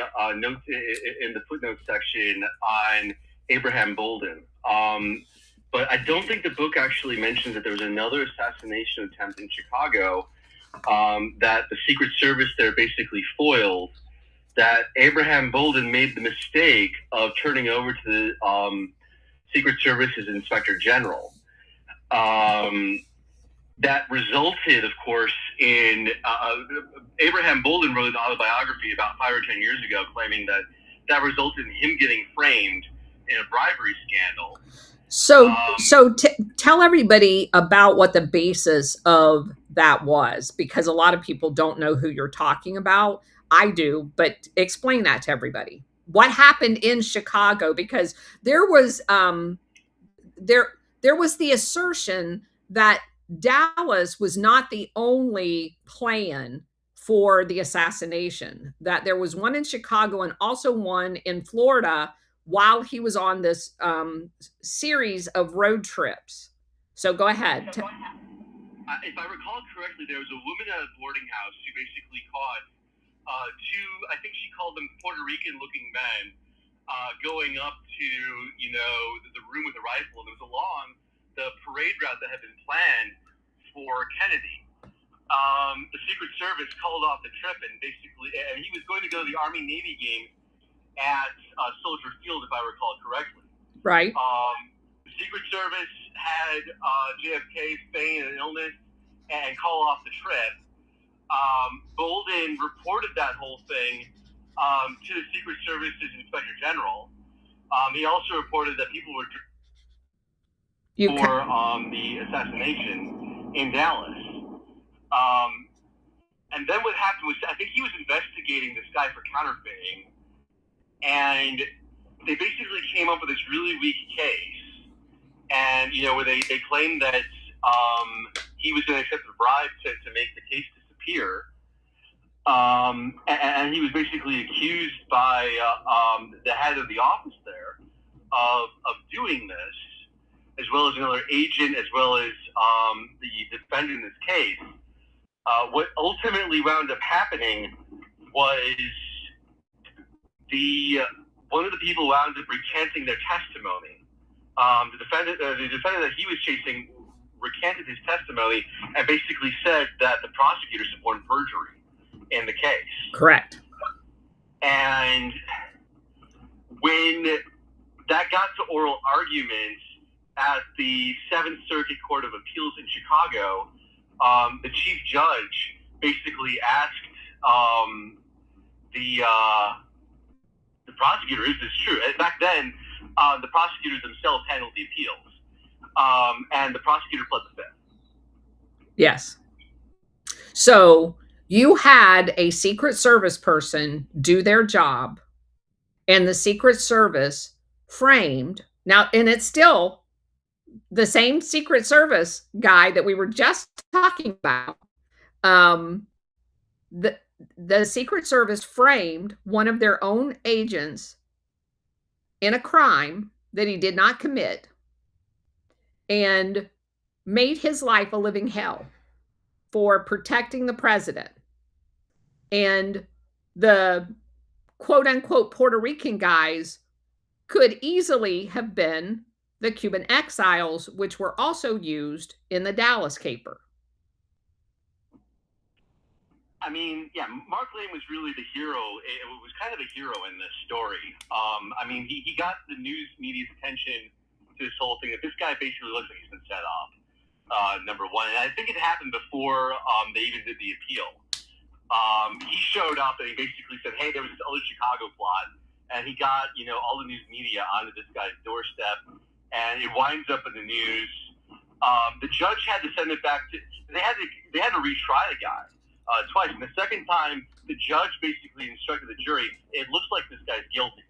S4: footnote section on Abraham Bolden. But I don't think the book actually mentions that there was another assassination attempt in Chicago that the Secret Service there basically foiled, that Abraham Bolden made the mistake of turning over to the Secret Service's Inspector General. That resulted, of course, in Abraham Bolden wrote an autobiography about 5 or 10 years ago claiming that resulted in him getting framed in a bribery scandal.
S1: So tell everybody about what the basis of that was, because a lot of people don't know who you're talking about. I do, but explain that to everybody. What happened in Chicago? Because there was the assertion that Dallas was not the only plan for the assassination, that there was one in Chicago and also one in Florida while he was on this series of road trips. So go ahead.
S4: If I recall correctly, there was a woman at a boarding house who basically caught two, I think she called them Puerto Rican-looking men, going up to, the room with a rifle. And it was along the parade route that had been planned for Kennedy. The Secret Service called off the trip and and he was going to go to the Army-Navy game at Soldier Field, if I recall correctly.
S1: Right.
S4: The Secret Service had JFK feign an illness and call off the trip. Bolden reported that whole thing to the Secret Service's Inspector General. He also reported that people were for the assassination in Dallas. And then what happened was, I think he was investigating this guy for counterfeiting, and they basically came up with this really weak case, and where they claimed that he was going to accept a bribe to make the case disappear, and he was basically accused by the head of the office there of doing this, as well as another agent, as well as the defendant in this case. What ultimately wound up happening was one of the people wound up recanting their testimony. The defendant that he was chasing recanted his testimony and basically said that the prosecutor supported perjury in the case.
S1: Correct.
S4: And when that got to oral arguments at the Seventh Circuit Court of Appeals in Chicago, the chief judge basically asked the prosecutor, "Is this true?" And back then, the prosecutors themselves handled the appeals, and the prosecutor pled the fifth.
S1: Yes. So you had a Secret Service person do their job, and the Secret Service framed now, and it's still the same Secret Service guy that we were just talking about. The Secret Service framed one of their own agents in a crime that he did not commit and made his life a living hell for protecting the president. And the quote unquote Puerto Rican guys could easily have been the Cuban exiles, which were also used in the Dallas caper.
S4: I mean, yeah, Mark Lane was really the hero. It was kind of a hero in this story. I mean, he got the news media's attention to this whole thing that this guy basically looks like he's been set up, number one. And I think it happened before they even did the appeal. He showed up and he basically said, hey, there was this other Chicago plot. And he got, all the news media onto this guy's doorstep. And it winds up in the news. The judge had to send it back to, they had to retry the guy twice. And the second time, the judge basically instructed the jury, it looks like this guy's guilty.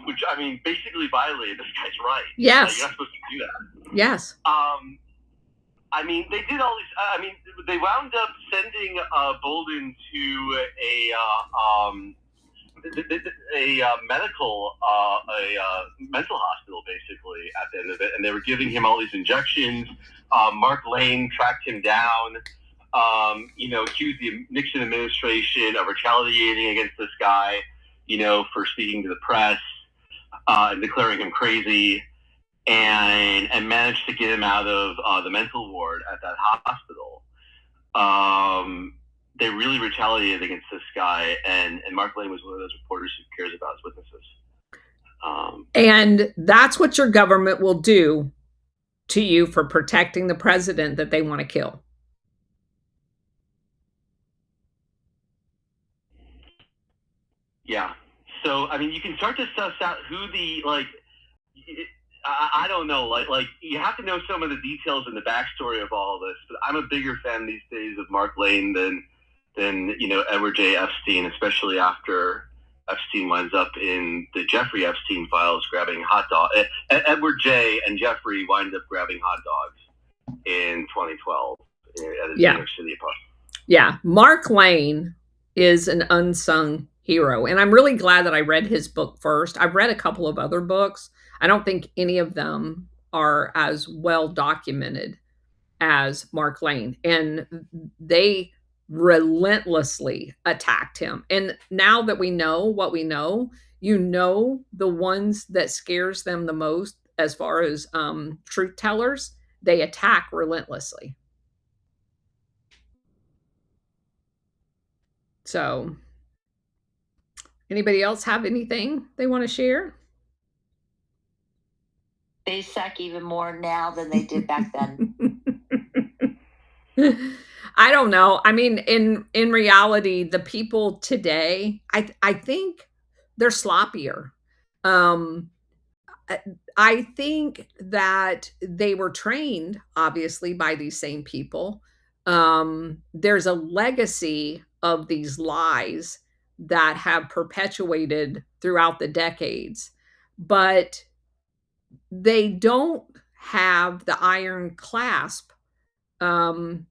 S4: Which, I mean, basically violated this guy's right.
S1: Yes.
S4: You're not supposed to do that.
S1: Yes.
S4: I mean, they did all these, I mean, they wound up sending Bolden to a mental hospital, basically, at the end of it, and they were giving him all these injections. Mark Lane tracked him down, accused the Nixon administration of retaliating against this guy, for speaking to the press, and declaring him crazy, and managed to get him out of the mental ward at that hospital. They really retaliated against this guy, and Mark Lane was one of those reporters who cares about his witnesses.
S1: And that's what your government will do to you for protecting the president that they want to kill.
S4: Yeah. So, I mean, you can start to suss out who I don't know, like you have to know some of the details and the backstory of all of this, but I'm a bigger fan these days of Mark Lane than Edward J. Epstein, especially after Epstein winds up in the Jeffrey Epstein files grabbing hot dogs. Edward J. and Jeffrey wind up grabbing hot dogs in 2012 at a New York City apartment. Yeah.
S1: Mark Lane is an unsung hero, and I'm really glad that I read his book first. I've read a couple of other books. I don't think any of them are as well documented as Mark Lane, and they relentlessly attacked him. And now that we know what we know, the ones that scares them the most as far as truth tellers, they attack relentlessly. So, anybody else have anything they want to share?
S5: they suck even more now than they did back then.
S1: I don't know. I mean, in reality, the people today, I think they're sloppier. Um, I I think that they were trained, obviously, by these same people. There's a legacy of these lies that have perpetuated throughout the decades, but they don't have the iron clasp um,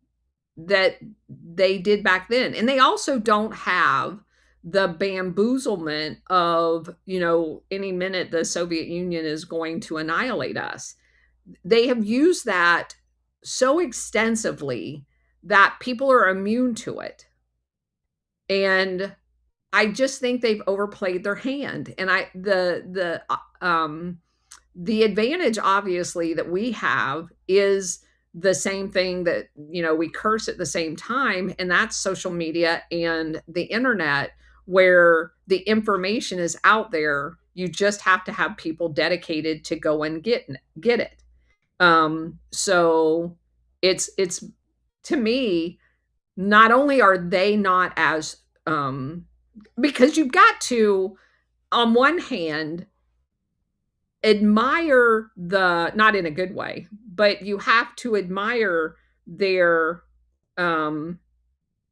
S1: that they did back then. And they also don't have the bamboozlement of, any minute the Soviet Union is going to annihilate us. They have used that so extensively that people are immune to it. And I just think they've overplayed their hand. And the advantage obviously that we have is the same thing that, we curse at the same time, and that's social media and the internet, where the information is out there. You just have to have people dedicated to go and get it. So it's to me, not only are they not as because you've got to, on one hand, admire not in a good way, but you have to admire their um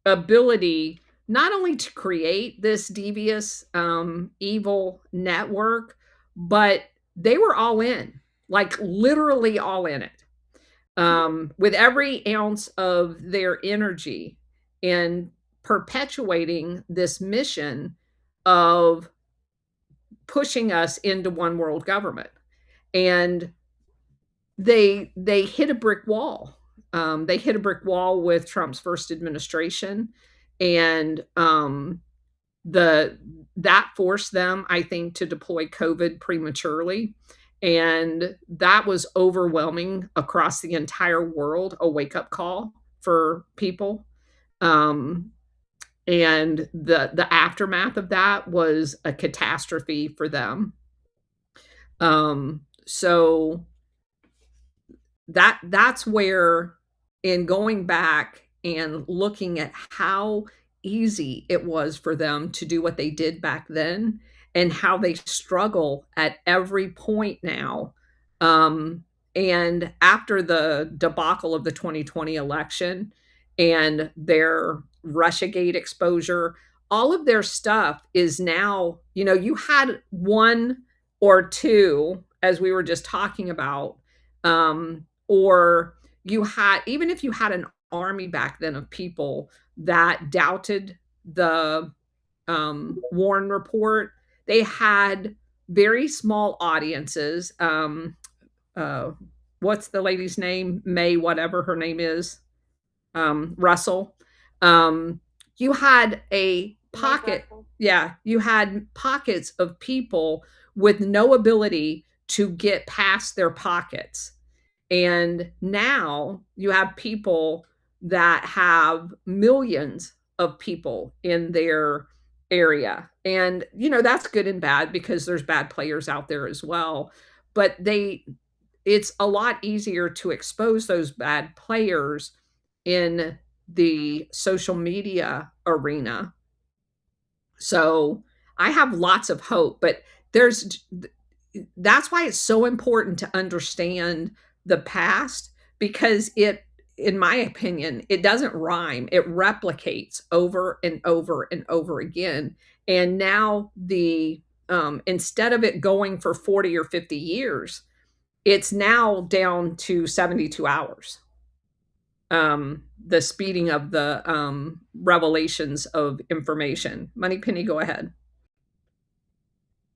S1: ability not only to create this devious evil network, but they were all in, like literally all in it, with every ounce of their energy in perpetuating this mission of pushing us into one world government. And they hit a brick wall. They hit a brick wall with Trump's first administration, and that forced them, I think, to deploy COVID prematurely, and that was overwhelming across the entire world, a wake up call for people. Um, and the aftermath of that was a catastrophe for them. So that's where, in going back and looking at how easy it was for them to do what they did back then, and how they struggle at every point now. And after the debacle of the 2020 election and their Russiagate exposure, all of their stuff is now, you had one or two, as we were just talking about, or you had, even if you had an army back then of people that doubted the Warren report, they had very small audiences. What's the lady's name? May, whatever her name is, Russell. You had a pocket. Yeah, you had pockets of people with no ability to get past their pockets. And now you have people that have millions of people in their area. And, that's good and bad, because there's bad players out there as well. But it's a lot easier to expose those bad players in the social media arena. So I have lots of hope, but that's why it's so important to understand the past, because in my opinion, it doesn't rhyme. It replicates over and over and over again. And now instead of it going for 40 or 50 years, it's now down to 72 hours. The speeding of the revelations of information. Moneypenny, go ahead.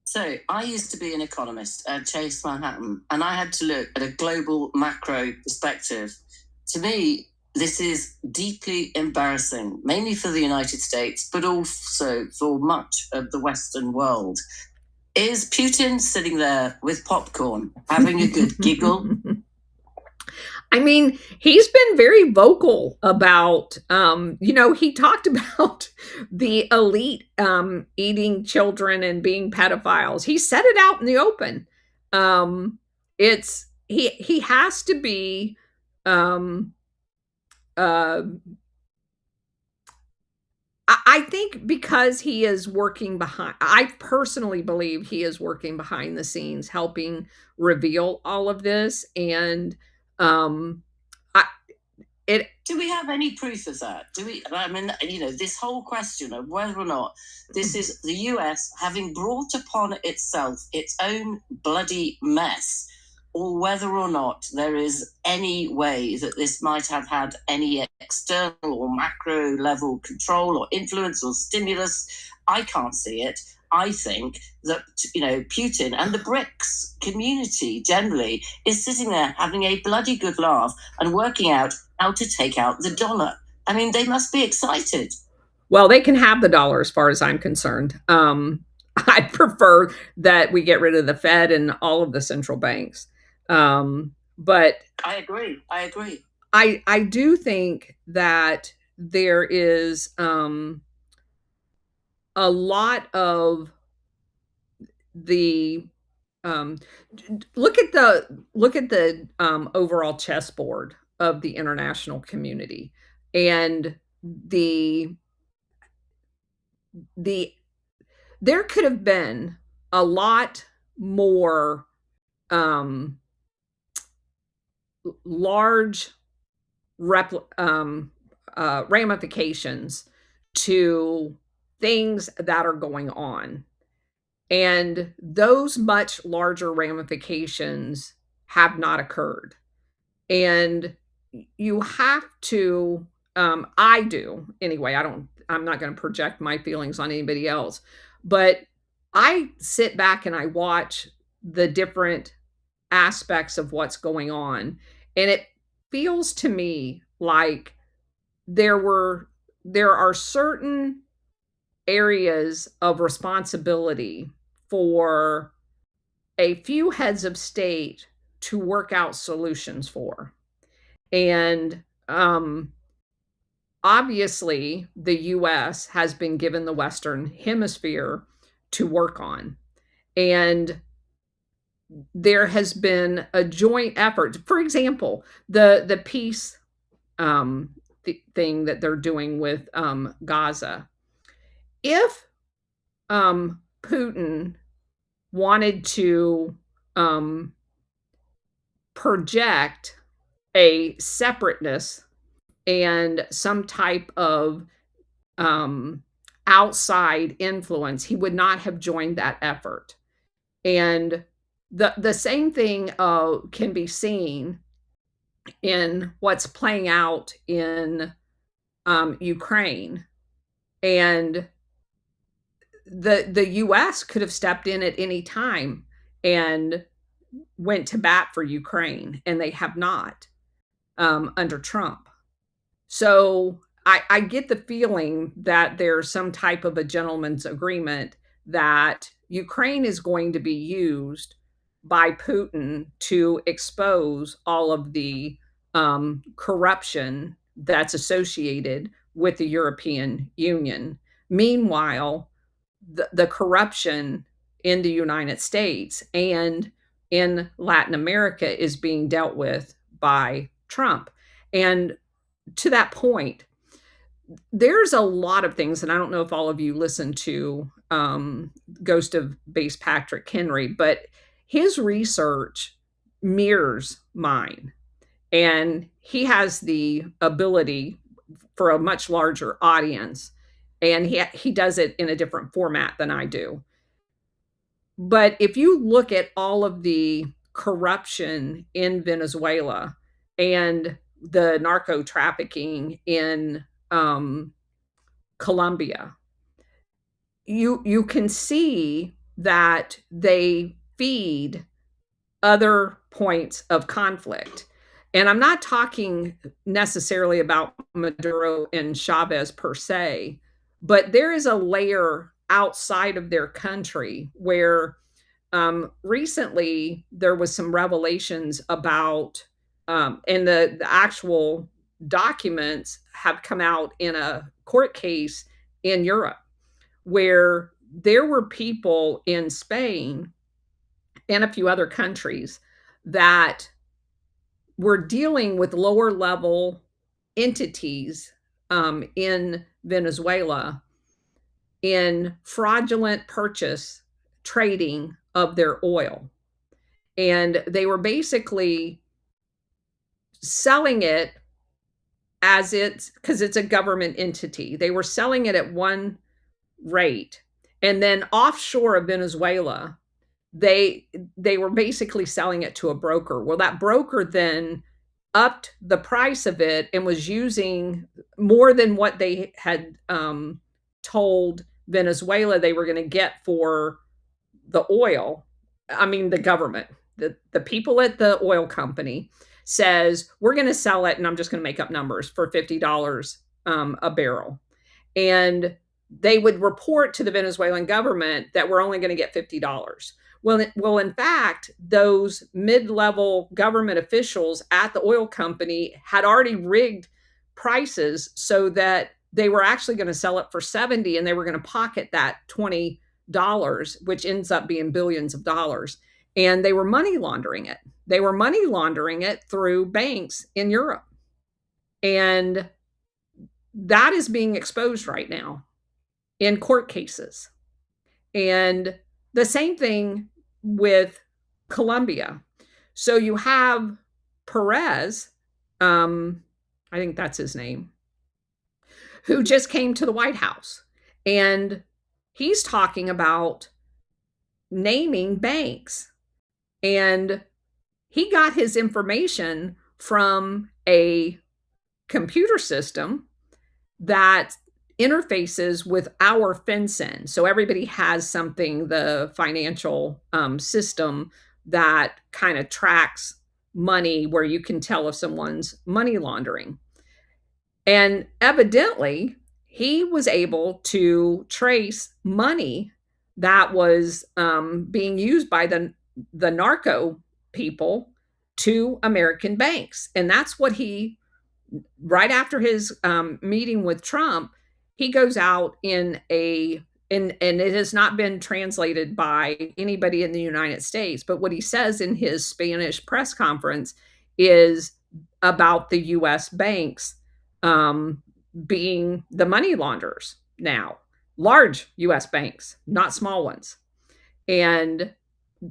S3: So I used to be an economist at Chase Manhattan, and I had to look at a global macro perspective. To me, this is deeply embarrassing, mainly for the United States, but also for much of the Western world. Is Putin sitting there with popcorn, having a good giggle?
S1: I mean, he's been very vocal about, he talked about the elite eating children and being pedophiles. He said it out in the open. it's he has to be um uh I think because he is working behind, I personally believe he is working behind the scenes helping reveal all of this. And um I it
S3: Do we have any proof of that? Do we? I mean, this whole question of whether or not this is the US having brought upon itself its own bloody mess, or whether or not there is any way that this might have had any external or macro level control or influence or stimulus, I can't see it. I think that, Putin and the BRICS community generally is sitting there having a bloody good laugh and working out how to take out the dollar. I mean, they must be excited.
S1: well, they can have the dollar as far as I'm concerned. I prefer that we get rid of the Fed and all of the central banks. But
S3: I agree.
S1: I do think that there is a lot of the um, look at the overall chessboard of the international community, and the the there could have been a lot more um, large ramifications to things that are going on. And those much larger ramifications have not occurred. And you have to, I do anyway. I'm not going to project my feelings on anybody else, but I sit back and I watch the different aspects of what's going on. And it feels to me like there were, there are certain areas of responsibility for a few heads of state to work out solutions for. And obviously, the US has been given the Western Hemisphere to work on. And there has been a joint effort. For example, the peace thing that they're doing with Gaza. If Putin wanted to project a separateness and some type of outside influence, he would not have joined that effort. And the same thing can be seen in what's playing out in Ukraine. And the US could have stepped in at any time and went to bat for Ukraine, and they have not under Trump. So I get the feeling that there's some type of a gentleman's agreement that Ukraine is going to be used by Putin to expose all of the corruption that's associated with the European Union. Meanwhile, the corruption in the United States and in Latin America is being dealt with by Trump. And to that point, there's a lot of things, and I don't know if all of you listen to Ghost of Base Patrick Henry, but his research mirrors mine. And he has the ability for a much larger audience, and he does it in a different format than I do. But if you look at all of the corruption in Venezuela and the narco trafficking in Colombia, you can see that they feed other points of conflict. And I'm not talking necessarily about Maduro and Chavez per se, but there is a layer outside of their country where recently there was some revelations about, and the actual documents have come out in a court case in Europe, where there were people in Spain and a few other countries that were dealing with lower level entities in Venezuela in fraudulent purchase trading of their oil. And they were basically selling it as because it's a government entity. They were selling it at one rate. And then offshore of Venezuela, they were basically selling it to a broker. Well, that broker then upped the price of it and was using more than what they had told Venezuela they were going to get for the oil. I mean, the government, the people at the oil company says, we're going to sell it, and I'm just going to make up numbers, for $50 a barrel. And they would report to the Venezuelan government that we're only going to get $50. Well, in fact, those mid-level government officials at the oil company had already rigged prices so that they were actually going to sell it for $70, and they were going to pocket that $20, which ends up being billions of dollars. And they were money laundering it. They were money laundering it through banks in Europe. And that is being exposed right now in court cases. And the same thing with Colombia. So you have Perez, I think that's his name, who just came to the White House. And he's talking about naming banks. And he got his information from a computer system that interfaces with our FinCEN. So everybody has something, the financial system that kind of tracks money, where you can tell if someone's money laundering. And evidently, he was able to trace money that was being used by the narco people to American banks. And that's what he, right after his meeting with Trump, he goes out and it has not been translated by anybody in the United States, but what he says in his Spanish press conference is about the U.S. banks being the money launderers now, large U.S. banks, not small ones. And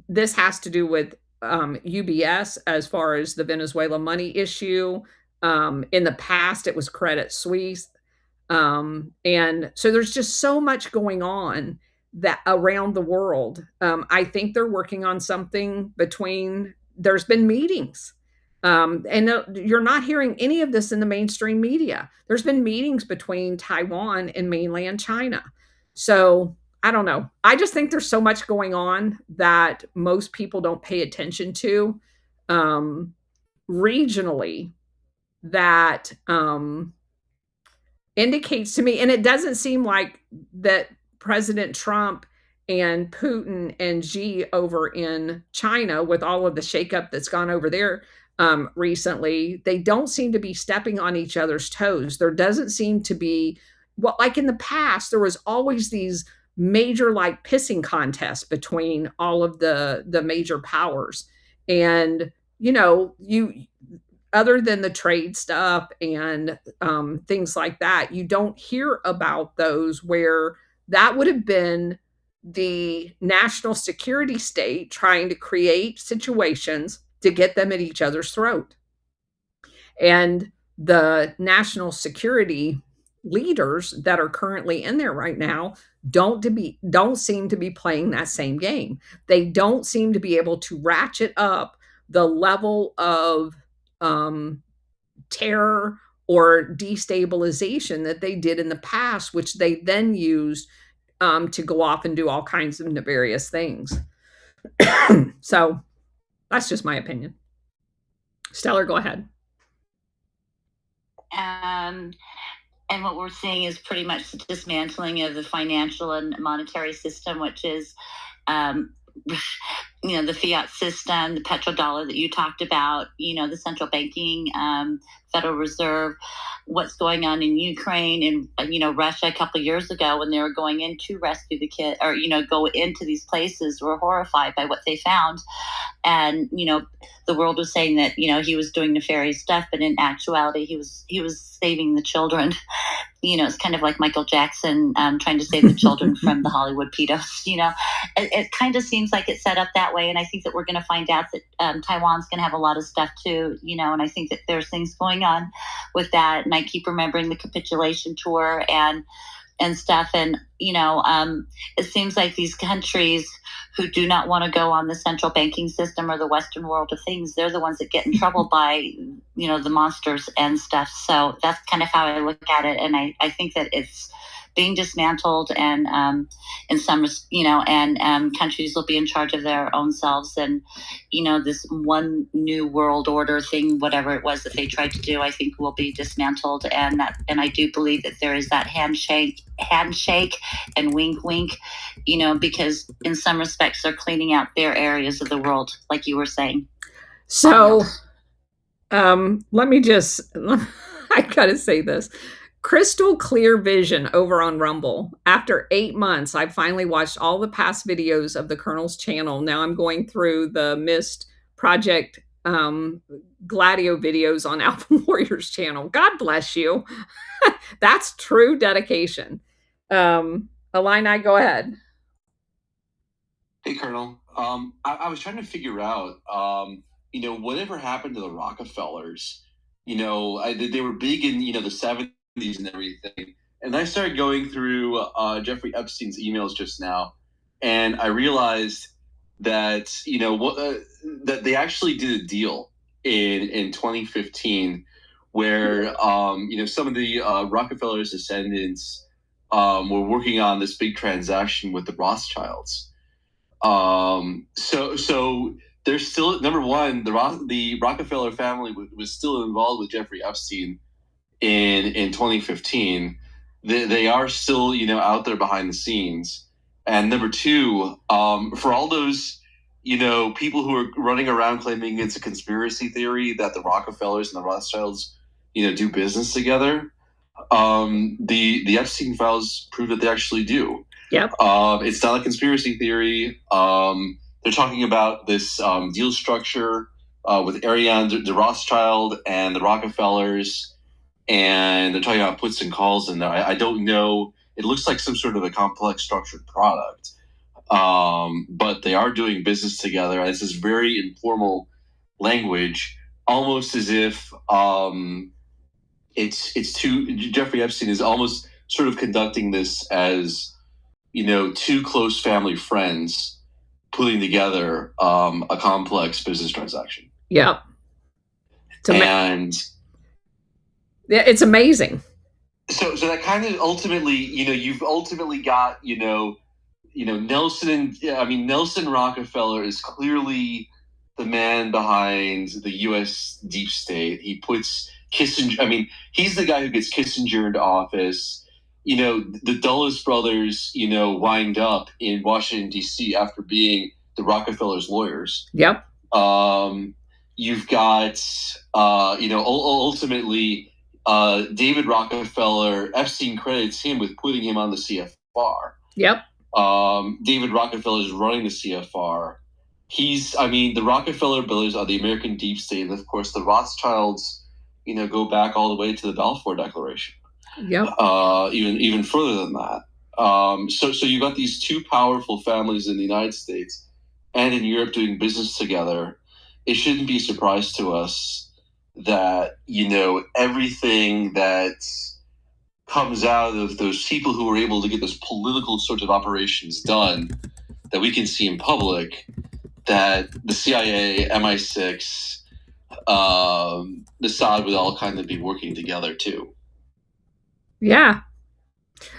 S1: this has to do with UBS as far as the Venezuela money issue. In the past, it was Credit Suisse. And so there's just so much going on that around the world. I think they're working on something there's been meetings. And you're not hearing any of this in the mainstream media. There's been meetings between Taiwan and mainland China. So I don't know. I just think there's so much going on that most people don't pay attention to regionally that indicates to me, and it doesn't seem like that President Trump and Putin and Xi over in China, with all of the shakeup that's gone over there recently, they don't seem to be stepping on each other's toes. There doesn't seem to be, well, like in the past, there was always these major like pissing contests between all of the major powers. And, other than the trade stuff and things like that, you don't hear about those where that would have been the national security state trying to create situations to get them at each other's throat. And the national security leaders that are currently in there right now don't seem to be playing that same game. They don't seem to be able to ratchet up the level of terror or destabilization that they did in the past, which they then used to go off and do all kinds of nefarious things. So that's just my opinion. Stellar, go ahead.
S5: And what we're seeing is pretty much the dismantling of the financial and monetary system, which is the fiat system, the petrodollar that you talked about, the central banking Federal Reserve, what's going on in Ukraine and Russia a couple of years ago when they were going in to rescue the kid or go into these places, were horrified by what they found. And the world was saying that he was doing nefarious stuff, but in actuality he was saving the children. It's kind of like Michael Jackson trying to save the children from the Hollywood pedos. It kind of seems like it's set up that way. And I think that we're going to find out that Taiwan's going to have a lot of stuff too, and I think that there's things going on with that. And I keep remembering the capitulation tour and stuff. And, it seems like these countries who do not want to go on the central banking system or the Western world of things, they're the ones that get in trouble by, the monsters and stuff. So that's kind of how I look at it. And I think that it's being dismantled and in some, countries will be in charge of their own selves. And, this one new world order thing, whatever it was that they tried to do, I think will be dismantled. And I do believe that there is that handshake and wink, wink, because in some respects they're cleaning out their areas of the world, like you were saying.
S1: So, let me just, I gotta say this. Crystal clear vision over on Rumble. After 8 months, I finally watched all the past videos of the Colonel's channel. Now I'm going through the missed Project Gladio videos on Alpha Warrior's channel. God bless you. That's true dedication. Illini, go ahead.
S6: Hey, Colonel. I was trying to figure out, whatever happened to the Rockefellers. They were big in, the 70s and everything. And I started going through Jeffrey Epstein's emails just now, and I realized that, that they actually did a deal in 2015 where, some of the Rockefeller's descendants were working on this big transaction with the Rothschilds. So there's still, number one, the Rockefeller family was still involved with Jeffrey Epstein in 2015. They are still, out there behind the scenes. And number two, for all those, people who are running around claiming it's a conspiracy theory that the Rockefellers and the Rothschilds, do business together, the Epstein files prove that they actually do.
S1: Yep.
S6: It's not a conspiracy theory. They're talking about this deal structure with Ariane de Rothschild and the Rockefellers, and they're talking about puts and calls in there. I don't know. It looks like some sort of a complex structured product, but they are doing business together. It's this very informal language, almost as if Jeffrey Epstein is almost sort of conducting this as, two close family friends putting together a complex business transaction.
S1: Yep.
S6: And
S1: yeah, it's amazing.
S6: So that kind of ultimately, you've ultimately got, Nelson Rockefeller is clearly the man behind the U.S. deep state. He puts Kissinger, he's the guy who gets Kissinger into office. The Dulles brothers, wind up in Washington, D.C. after being the Rockefellers' lawyers.
S1: Yep.
S6: You've got, ultimately, David Rockefeller, Epstein credits him with putting him on the CFR.
S1: Yep.
S6: David Rockefeller is running the CFR. The Rockefeller brothers are the American deep state. And of course, the Rothschilds, go back all the way to the Balfour Declaration.
S1: Yep.
S6: Even further than that. So you've got these two powerful families in the United States and in Europe doing business together. It shouldn't be a surprise to us that, everything that comes out of those people who are able to get those political sorts of operations done that we can see in public, that the CIA, MI6, Mossad would all kind of be working together too.
S1: Yeah.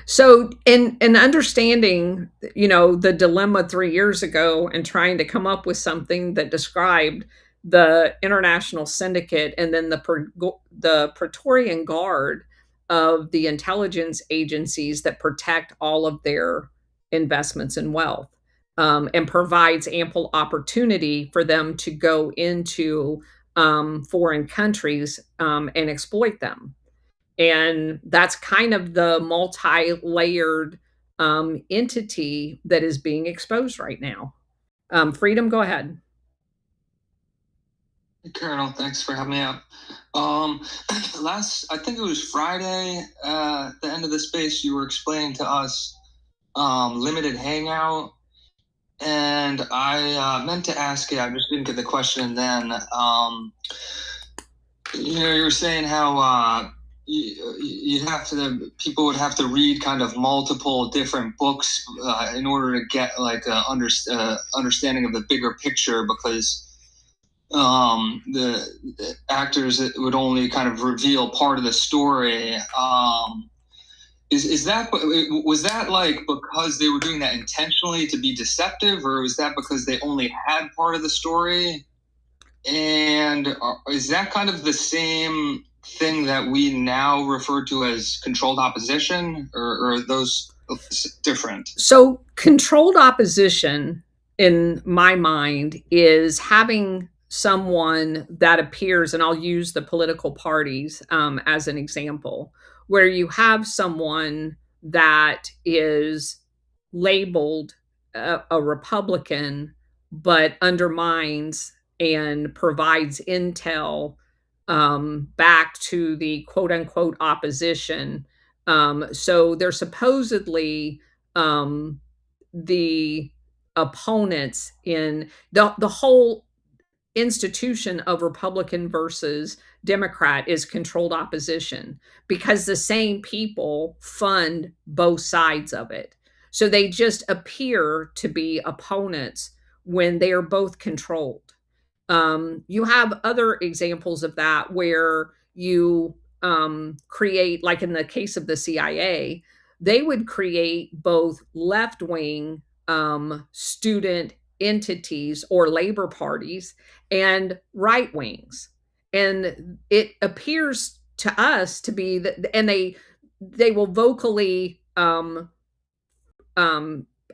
S1: So in understanding, the dilemma 3 years ago and trying to come up with something that described the international syndicate and then the Praetorian Guard of the intelligence agencies that protect all of their investments and wealth, and provides ample opportunity for them to go into foreign countries and exploit them. And that's kind of the multi-layered entity that is being exposed right now. Freedom, go ahead.
S7: Colonel, thanks for having me out. I think it was Friday, at the end of the space, you were explaining to us limited hangout, and I meant to ask it. I just didn't get the question then. You were saying how people would have to read kind of multiple different books in order to get like understanding of the bigger picture, because the actors would only kind of reveal part of the story. Was that like because they were doing that intentionally to be deceptive, or was that because they only had part of the story? And is that kind of the same thing that we now refer to as controlled opposition, or are those different?
S1: So controlled opposition, in my mind, is having someone that appears, and I'll use the political parties as an example, where you have someone that is labeled a Republican, but undermines and provides intel back to the quote unquote opposition. So they're supposedly the opponents in the whole institution of Republican versus Democrat is controlled opposition, because the same people fund both sides of it. So they just appear to be opponents when they are both controlled. You have other examples of that where you create, like in the case of the CIA, they would create both left wing student entities or labor parties and right wings. And it appears to us to be that, and they will vocally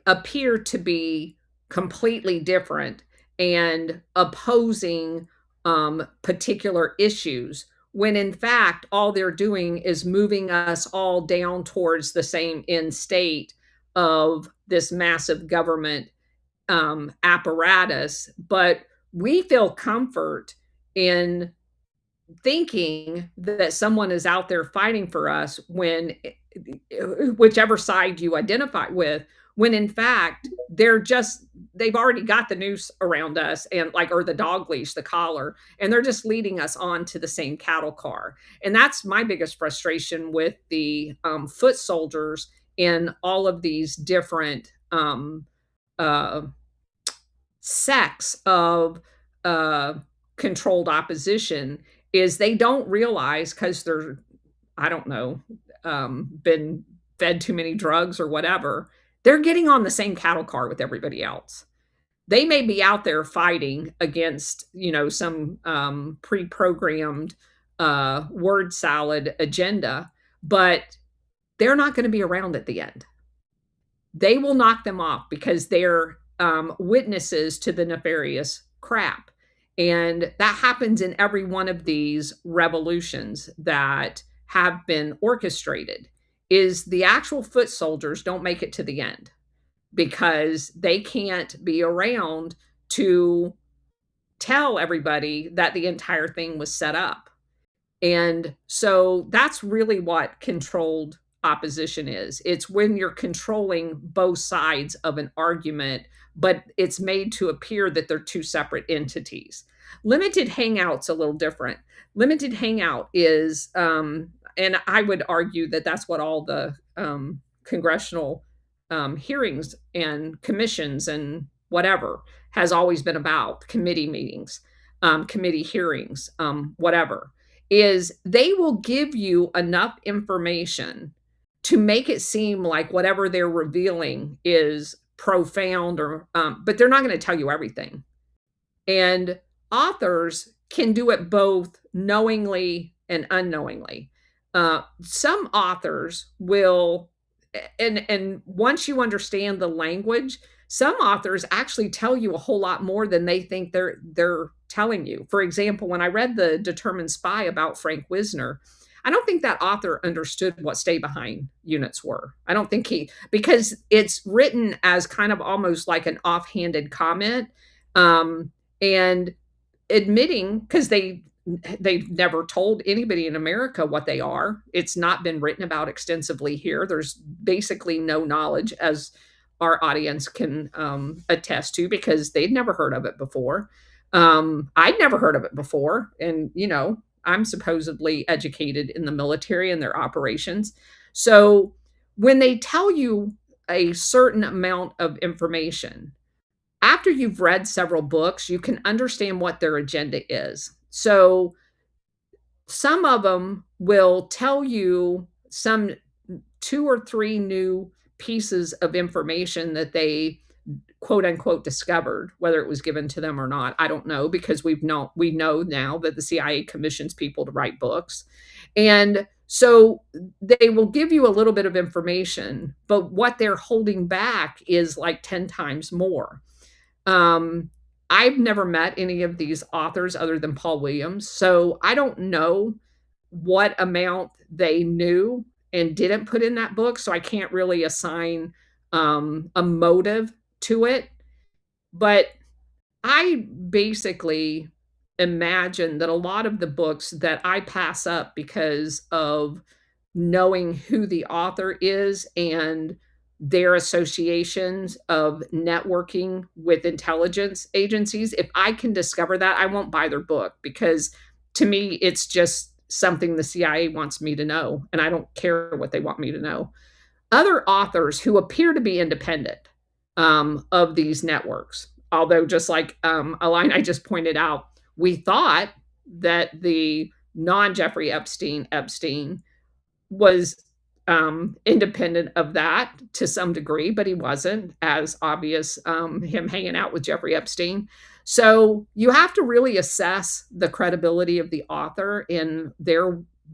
S1: appear to be completely different and opposing particular issues, when in fact all they're doing is moving us all down towards the same end state of this massive government apparatus. But we feel comfort in thinking that someone is out there fighting for us, when whichever side you identify with, when in fact they've already got the noose around us, and like, or the dog leash, the collar, and they're just leading us on to the same cattle car. And that's my biggest frustration with the foot soldiers in all of these different uh, sects of controlled opposition, is they don't realize, because they're, I don't know, been fed too many drugs or whatever, they're getting on the same cattle car with everybody else. They may be out there fighting against, some pre-programmed word salad agenda, but they're not going to be around at the end. They will knock them off because they're witnesses to the nefarious crap. And that happens in every one of these revolutions that have been orchestrated, is the actual foot soldiers don't make it to the end because they can't be around to tell everybody that the entire thing was set up. And so that's really what controlled opposition is. It's when you're controlling both sides of an argument, but it's made to appear that they're two separate entities. Limited hangout's a little different. Limited hangout is, and I would argue that that's what all the congressional hearings and commissions and whatever has always been about, committee meetings, committee hearings, whatever, is they will give you enough information to make it seem like whatever they're revealing is profound, or but they're not going to tell you everything. And authors can do it both knowingly and unknowingly. Some authors will, and once you understand the language, some authors actually tell you a whole lot more than they think they're telling you. For example, when I read The Determined Spy about Frank Wisner, I don't think that author understood what stay behind units were. I don't think because it's written as kind of almost like an offhanded comment, and admitting, because they've never told anybody in America what they are. It's not been written about extensively here. There's basically no knowledge, as our audience can attest to, because they'd never heard of it before. I'd never heard of it before. And, I'm supposedly educated in the military and their operations. So when they tell you a certain amount of information, after you've read several books, you can understand what their agenda is. So some of them will tell you some 2 or 3 new pieces of information that they quote unquote discovered. Whether it was given to them or not, I don't know, because we know now that the CIA commissions people to write books. And so they will give you a little bit of information, but what they're holding back is like 10 times more. I've never met any of these authors other than Paul Williams, so I don't know what amount they knew and didn't put in that book, so I can't really assign a motive to it. But I basically imagine that a lot of the books that I pass up because of knowing who the author is and their associations of networking with intelligence agencies, if I can discover that, I won't buy their book, because to me, it's just something the CIA wants me to know, and I don't care what they want me to know. Other authors who appear to be independent of these networks, although just like a line I just pointed out, we thought that the non-Jeffrey Epstein was independent of that to some degree, but he wasn't, as obvious him hanging out with Jeffrey Epstein. So you have to really assess the credibility of the author and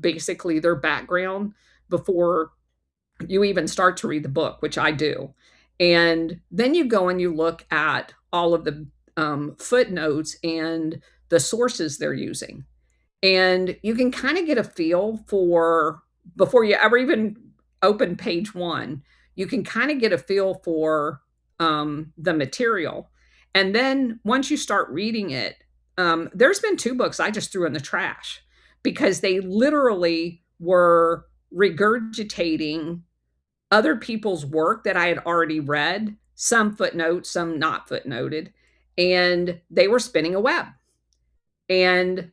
S1: basically their background before you even start to read the book, which I do. And then you go and you look at all of the footnotes and the sources they're using. And you can kind of get a feel for, before you ever even open page 1, you can kind of get a feel for the material. And then once you start reading it, there's been 2 books I just threw in the trash because they literally were regurgitating other people's work that I had already read, some footnotes, some not footnoted, and they were spinning a web. And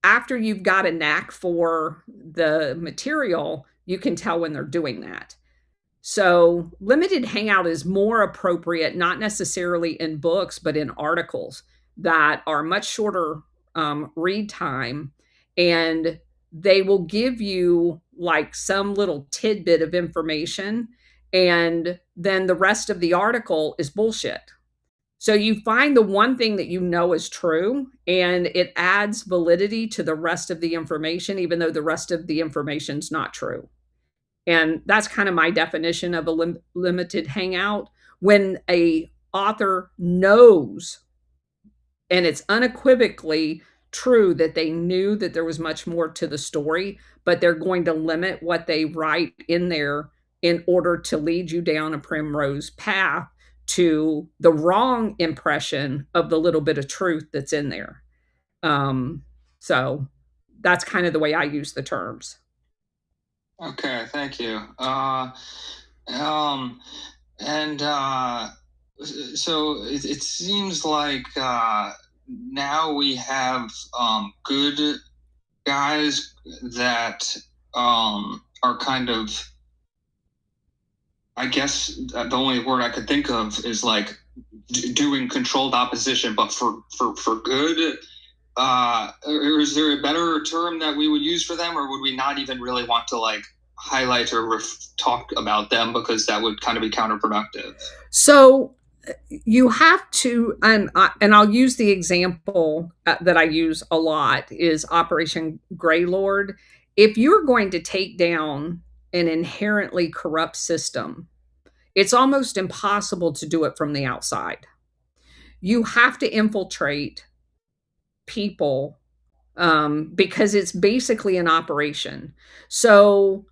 S1: after you've got a knack for the material, you can tell when they're doing that. So limited hangout is more appropriate, not necessarily in books, but in articles that are much shorter read time, and they will give you like some little tidbit of information, and then the rest of the article is bullshit. So you find the one thing that you know is true, and it adds validity to the rest of the information, even though the rest of the information is not true. And that's kind of my definition of a limited hangout. When a author knows, and it's unequivocally true that they knew that there was much more to the story, but they're going to limit what they write in there in order to lead you down a primrose path to the wrong impression of the little bit of truth that's in there. So that's kind of the way I use the terms.
S7: Okay, thank you. So it seems like now we have good guys that are kind of, I guess the only word I could think of is like doing controlled opposition, but for good. Or is there a better term that we would use for them, or would we not even really want to like highlight or talk about them because that would kind of be counterproductive?
S1: So you have to, and I'll use the example that I use a lot is Operation Greylord. If you're going to take down an inherently corrupt system, it's almost impossible to do it from the outside. You have to infiltrate people because it's basically an operation. So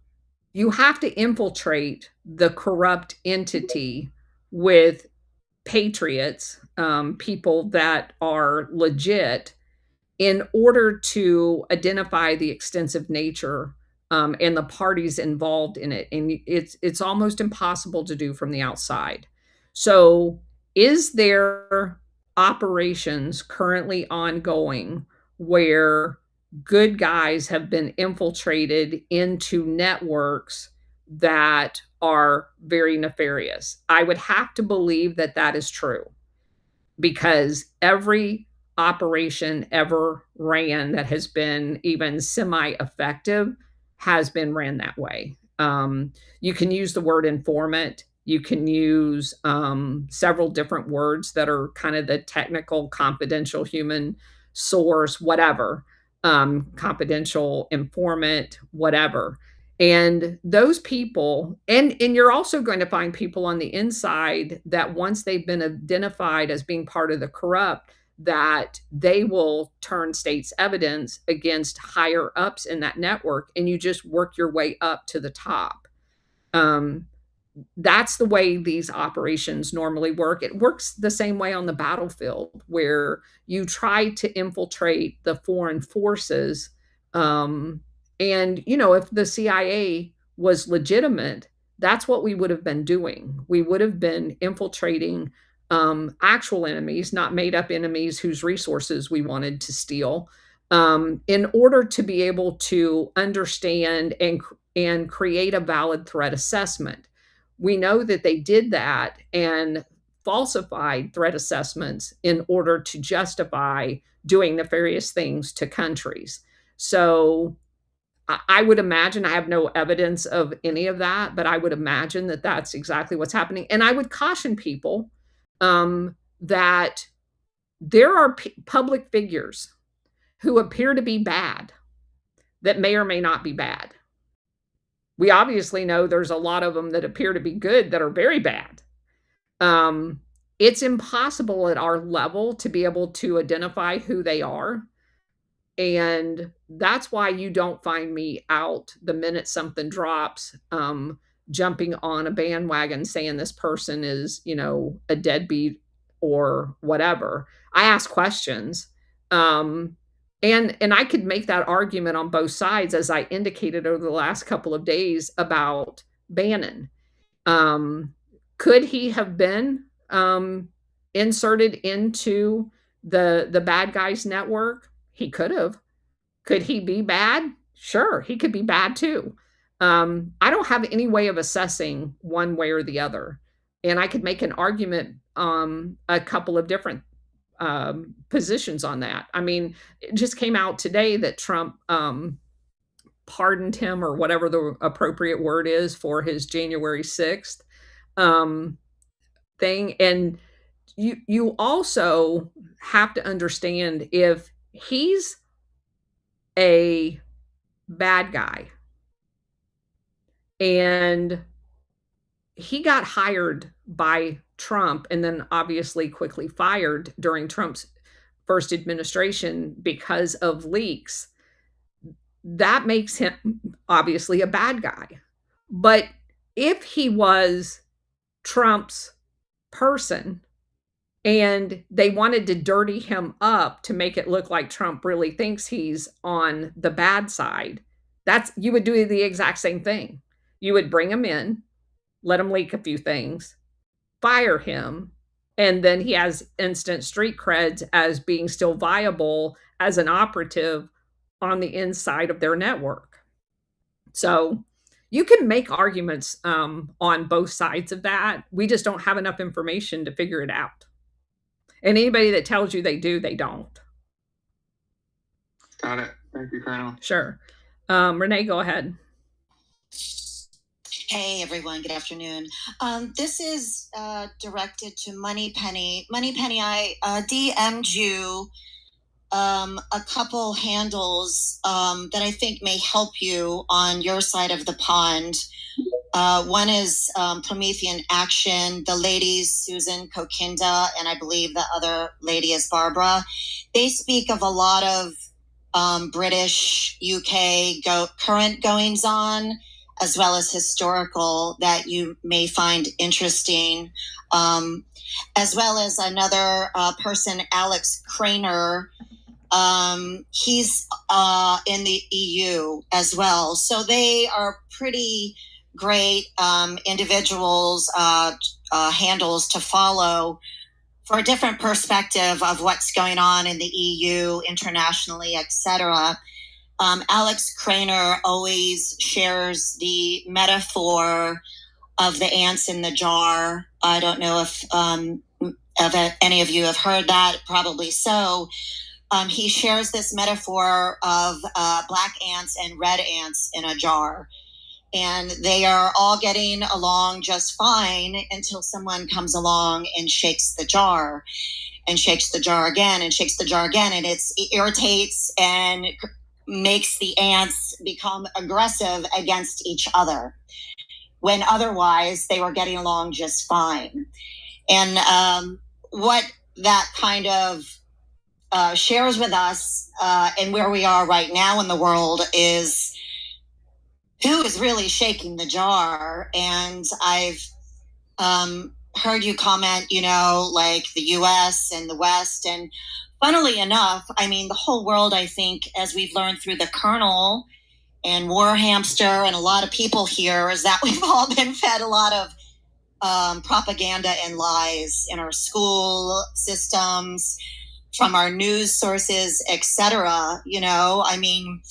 S1: you have to infiltrate the corrupt entity with patriots, people that are legit, in order to identify the extensive nature and the parties involved in it. And it's almost impossible to do from the outside. So, is there operations currently ongoing where good guys have been infiltrated into networks that are very nefarious? I would have to believe that that is true, because every operation ever ran that has been even semi-effective has been ran that way. You can use the word informant. You can use several different words that are kind of the technical, confidential human source, whatever, confidential informant, whatever. And those people, and you're also going to find people on the inside that once they've been identified as being part of the corrupt, that they will turn state's evidence against higher ups in that network, and you just work your way up to the top. That's the way these operations normally work. It works the same way on the battlefield, where you try to infiltrate the foreign forces. And, if the CIA was legitimate, that's what we would have been doing. We would have been infiltrating actual enemies, not made up enemies whose resources we wanted to steal, in order to be able to understand and create a valid threat assessment. We know that they did that and falsified threat assessments in order to justify doing nefarious things to countries. So I would imagine, I have no evidence of any of that, but I would imagine that that's exactly what's happening. And I would caution people that there are public figures who appear to be bad that may or may not be bad. We obviously know there's a lot of them that appear to be good that are very bad. It's impossible at our level to be able to identify who they are. And that's why you don't find me out the minute something drops, jumping on a bandwagon saying this person is, a deadbeat or whatever. I ask questions. And I could make that argument on both sides, as I indicated over the last couple of days about Bannon. Could he have been inserted into the bad guys network? He could have. Could he be bad? Sure, he could be bad too. I don't have any way of assessing one way or the other. And I could make an argument a couple of different positions on that. I mean, it just came out today that Trump pardoned him, or whatever the appropriate word is, for his January 6th thing. And you also have to understand, if he's a bad guy and he got hired by Trump and then obviously quickly fired during Trump's first administration because of leaks, that makes him obviously a bad guy. But if he was Trump's person and they wanted to dirty him up to make it look like Trump really thinks he's on the bad side, you would do the exact same thing. You would bring him in, let him leak a few things, fire him, and then he has instant street creds as being still viable as an operative on the inside of their network. So you can make arguments on both sides of that. We just don't have enough information to figure it out. And anybody that tells you they do, they don't.
S7: Got it. Thank you, Colonel.
S1: Sure. Renee, go ahead.
S8: Hey, everyone. Good afternoon. This is directed to Moneypenny. Moneypenny, I DM'd you a couple handles that I think may help you on your side of the pond. One is Promethean Action. The ladies, Susan Kokinda, and I believe the other lady is Barbara. They speak of a lot of British, UK current goings on, as well as historical, that you may find interesting. As well as another person, Alex Craner. He's in the EU as well. So they are pretty great individuals, handles to follow for a different perspective of what's going on in the EU, internationally, etc. Alex Craner always shares the metaphor of the ants in the jar. I don't know if any of you have heard that, probably so. He shares this metaphor of black ants and red ants in a jar. And they are all getting along just fine until someone comes along and shakes the jar and shakes the jar again and shakes the jar again. And it irritates and makes the ants become aggressive against each other, when otherwise they were getting along just fine. And what that kind of shares with us and where we are right now in the world is who is really shaking the jar. And I've heard you comment, like the US and the West. And funnily enough, I mean, the whole world, I think, as we've learned through the Colonel and War Hamster and a lot of people here, is that we've all been fed a lot of propaganda and lies in our school systems, from our news sources, etc. I mean,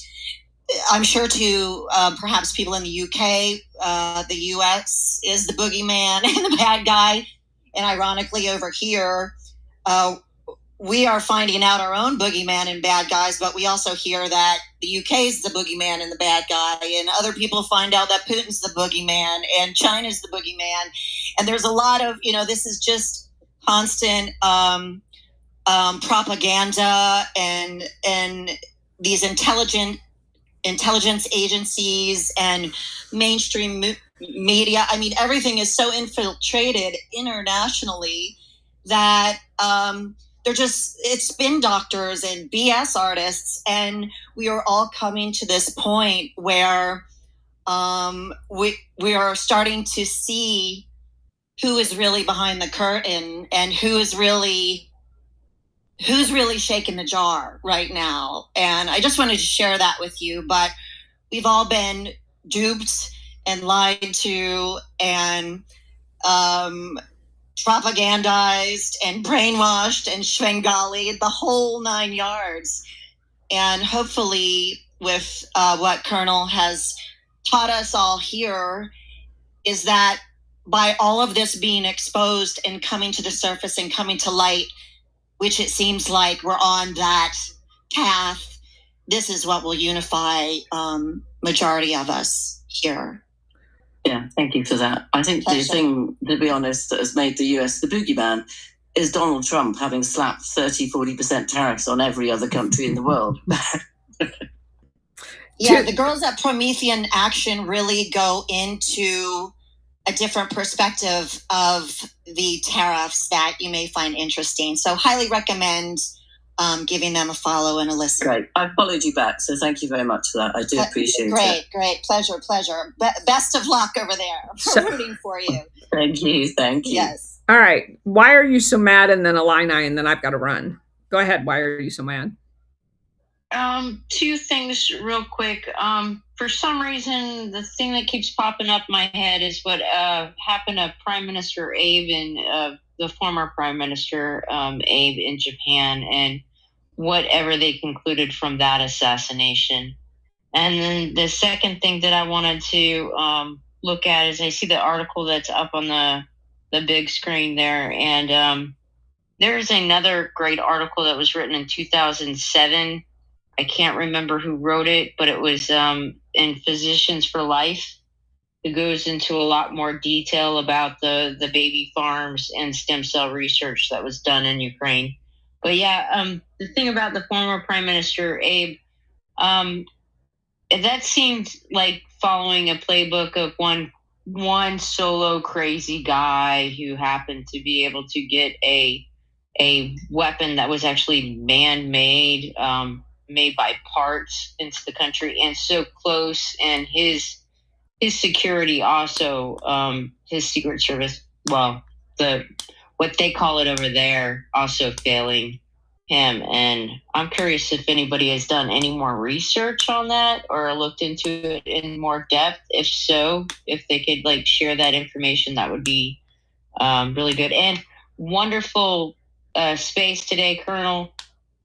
S8: I'm sure to perhaps people in the UK, the US is the boogeyman and the bad guy. And ironically, over here, we are finding out our own boogeyman and bad guys, but we also hear that the UK is the boogeyman and the bad guy, and other people find out that Putin's the boogeyman and China's the boogeyman. And there's a lot of, this is just constant propaganda and these intelligence agencies and mainstream media. I mean, everything is so infiltrated internationally that it's spin doctors and BS artists, and we are all coming to this point where we are starting to see who is really behind the curtain and who's really shaking the jar right now. And I just wanted to share that with you. But we've all been duped and lied to and propagandized and brainwashed and Schwengali, the whole 9 yards. And hopefully with what Colonel has taught us all here is that by all of this being exposed and coming to the surface and coming to light, which it seems like we're on that path, this is what will unify majority of us here.
S3: Yeah, thank you for that. I think the thing, to be honest, that has made the US the boogeyman is Donald Trump having slapped 30-40% tariffs on every other country in the world.
S8: Yeah, the girls at Promethean Action really go into a different perspective of the tariffs that you may find interesting. So highly recommend giving them a follow and a listen.
S3: Great. I followed you back, so thank you very much for that. I do appreciate it.
S8: Great. Pleasure. Best of luck over there. Rooting for you.
S3: Thank you.
S8: Yes.
S1: All right. Why are you so mad? And then Illini, and then I've got to run. Go ahead. Why are you so mad?
S9: Two things real quick. For some reason, the thing that keeps popping up in my head is what happened to Prime Minister Abe and the former Prime Minister Abe in Japan, and whatever they concluded from that assassination. And then the second thing that I wanted to look at is I see the article that's up on the big screen there, and there's another great article that was written in 2007. I can't remember who wrote it, but it was in Physicians for Life. It goes into a lot more detail about the baby farms and stem cell research that was done in Ukraine. But yeah, the thing about the former Prime Minister Abe, that seemed like following a playbook of one one solo crazy guy who happened to be able to get a weapon that was actually man-made, made by parts into the country, and so close, and his security also, his Secret Service, well, the what they call it over there, also failing him. And I'm curious if anybody has done any more research on that or looked into it in more depth. If so, if they could like share that information, that would be really good. And wonderful space today, Colonel.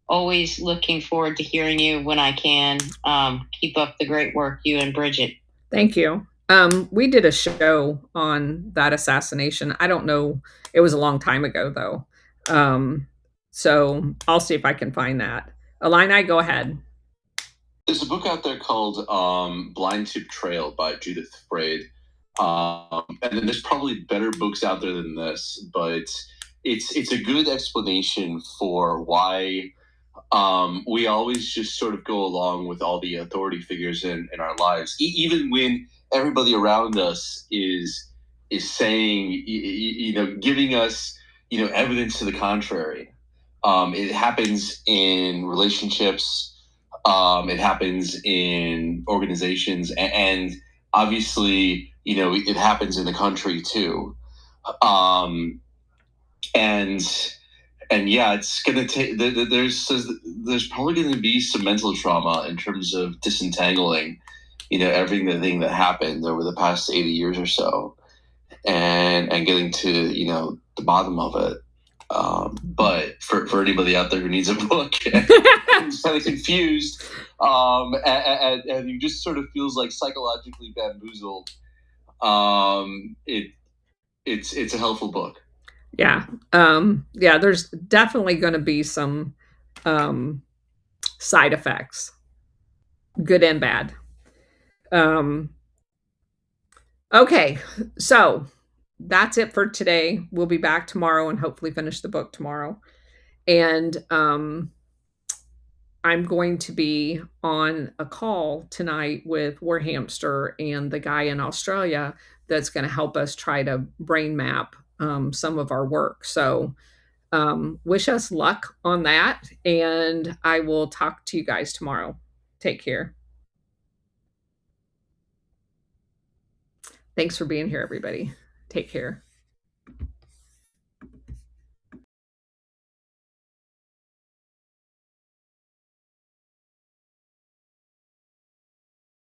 S9: Always looking forward to hearing you when I can. Keep up the great work, you and Bridget.
S1: Thank you. We did a show on that assassination. I don't know. It was a long time ago, though. So I'll see if I can find that. Illini, go ahead.
S6: There's a book out there called Blind Tip Trail by Judith Fraid. And then there's probably better books out there than this, but it's a good explanation for why we always just sort of go along with all the authority figures in our lives, even when everybody around us is saying, giving us, evidence to the contrary. It happens in relationships. It happens in organizations, and obviously, it happens in the country too. And yeah, it's gonna take. There's probably going to be some mental trauma in terms of disentangling, everything that happened over the past 80 years or so, and getting to the bottom of it. But for anybody out there who needs a book and who's kind of confused, and who just sort of feels like psychologically bamboozled, it's a helpful book.
S1: Yeah. There's definitely going to be some side effects, good and bad. Okay, so that's it for today. We'll be back tomorrow and hopefully finish the book tomorrow. And I'm going to be on a call tonight with Warhamster and the guy in Australia that's going to help us try to brain map some of our work. So wish us luck on that, and I will talk to you guys tomorrow. Take care. Thanks for being here, everybody. Take care.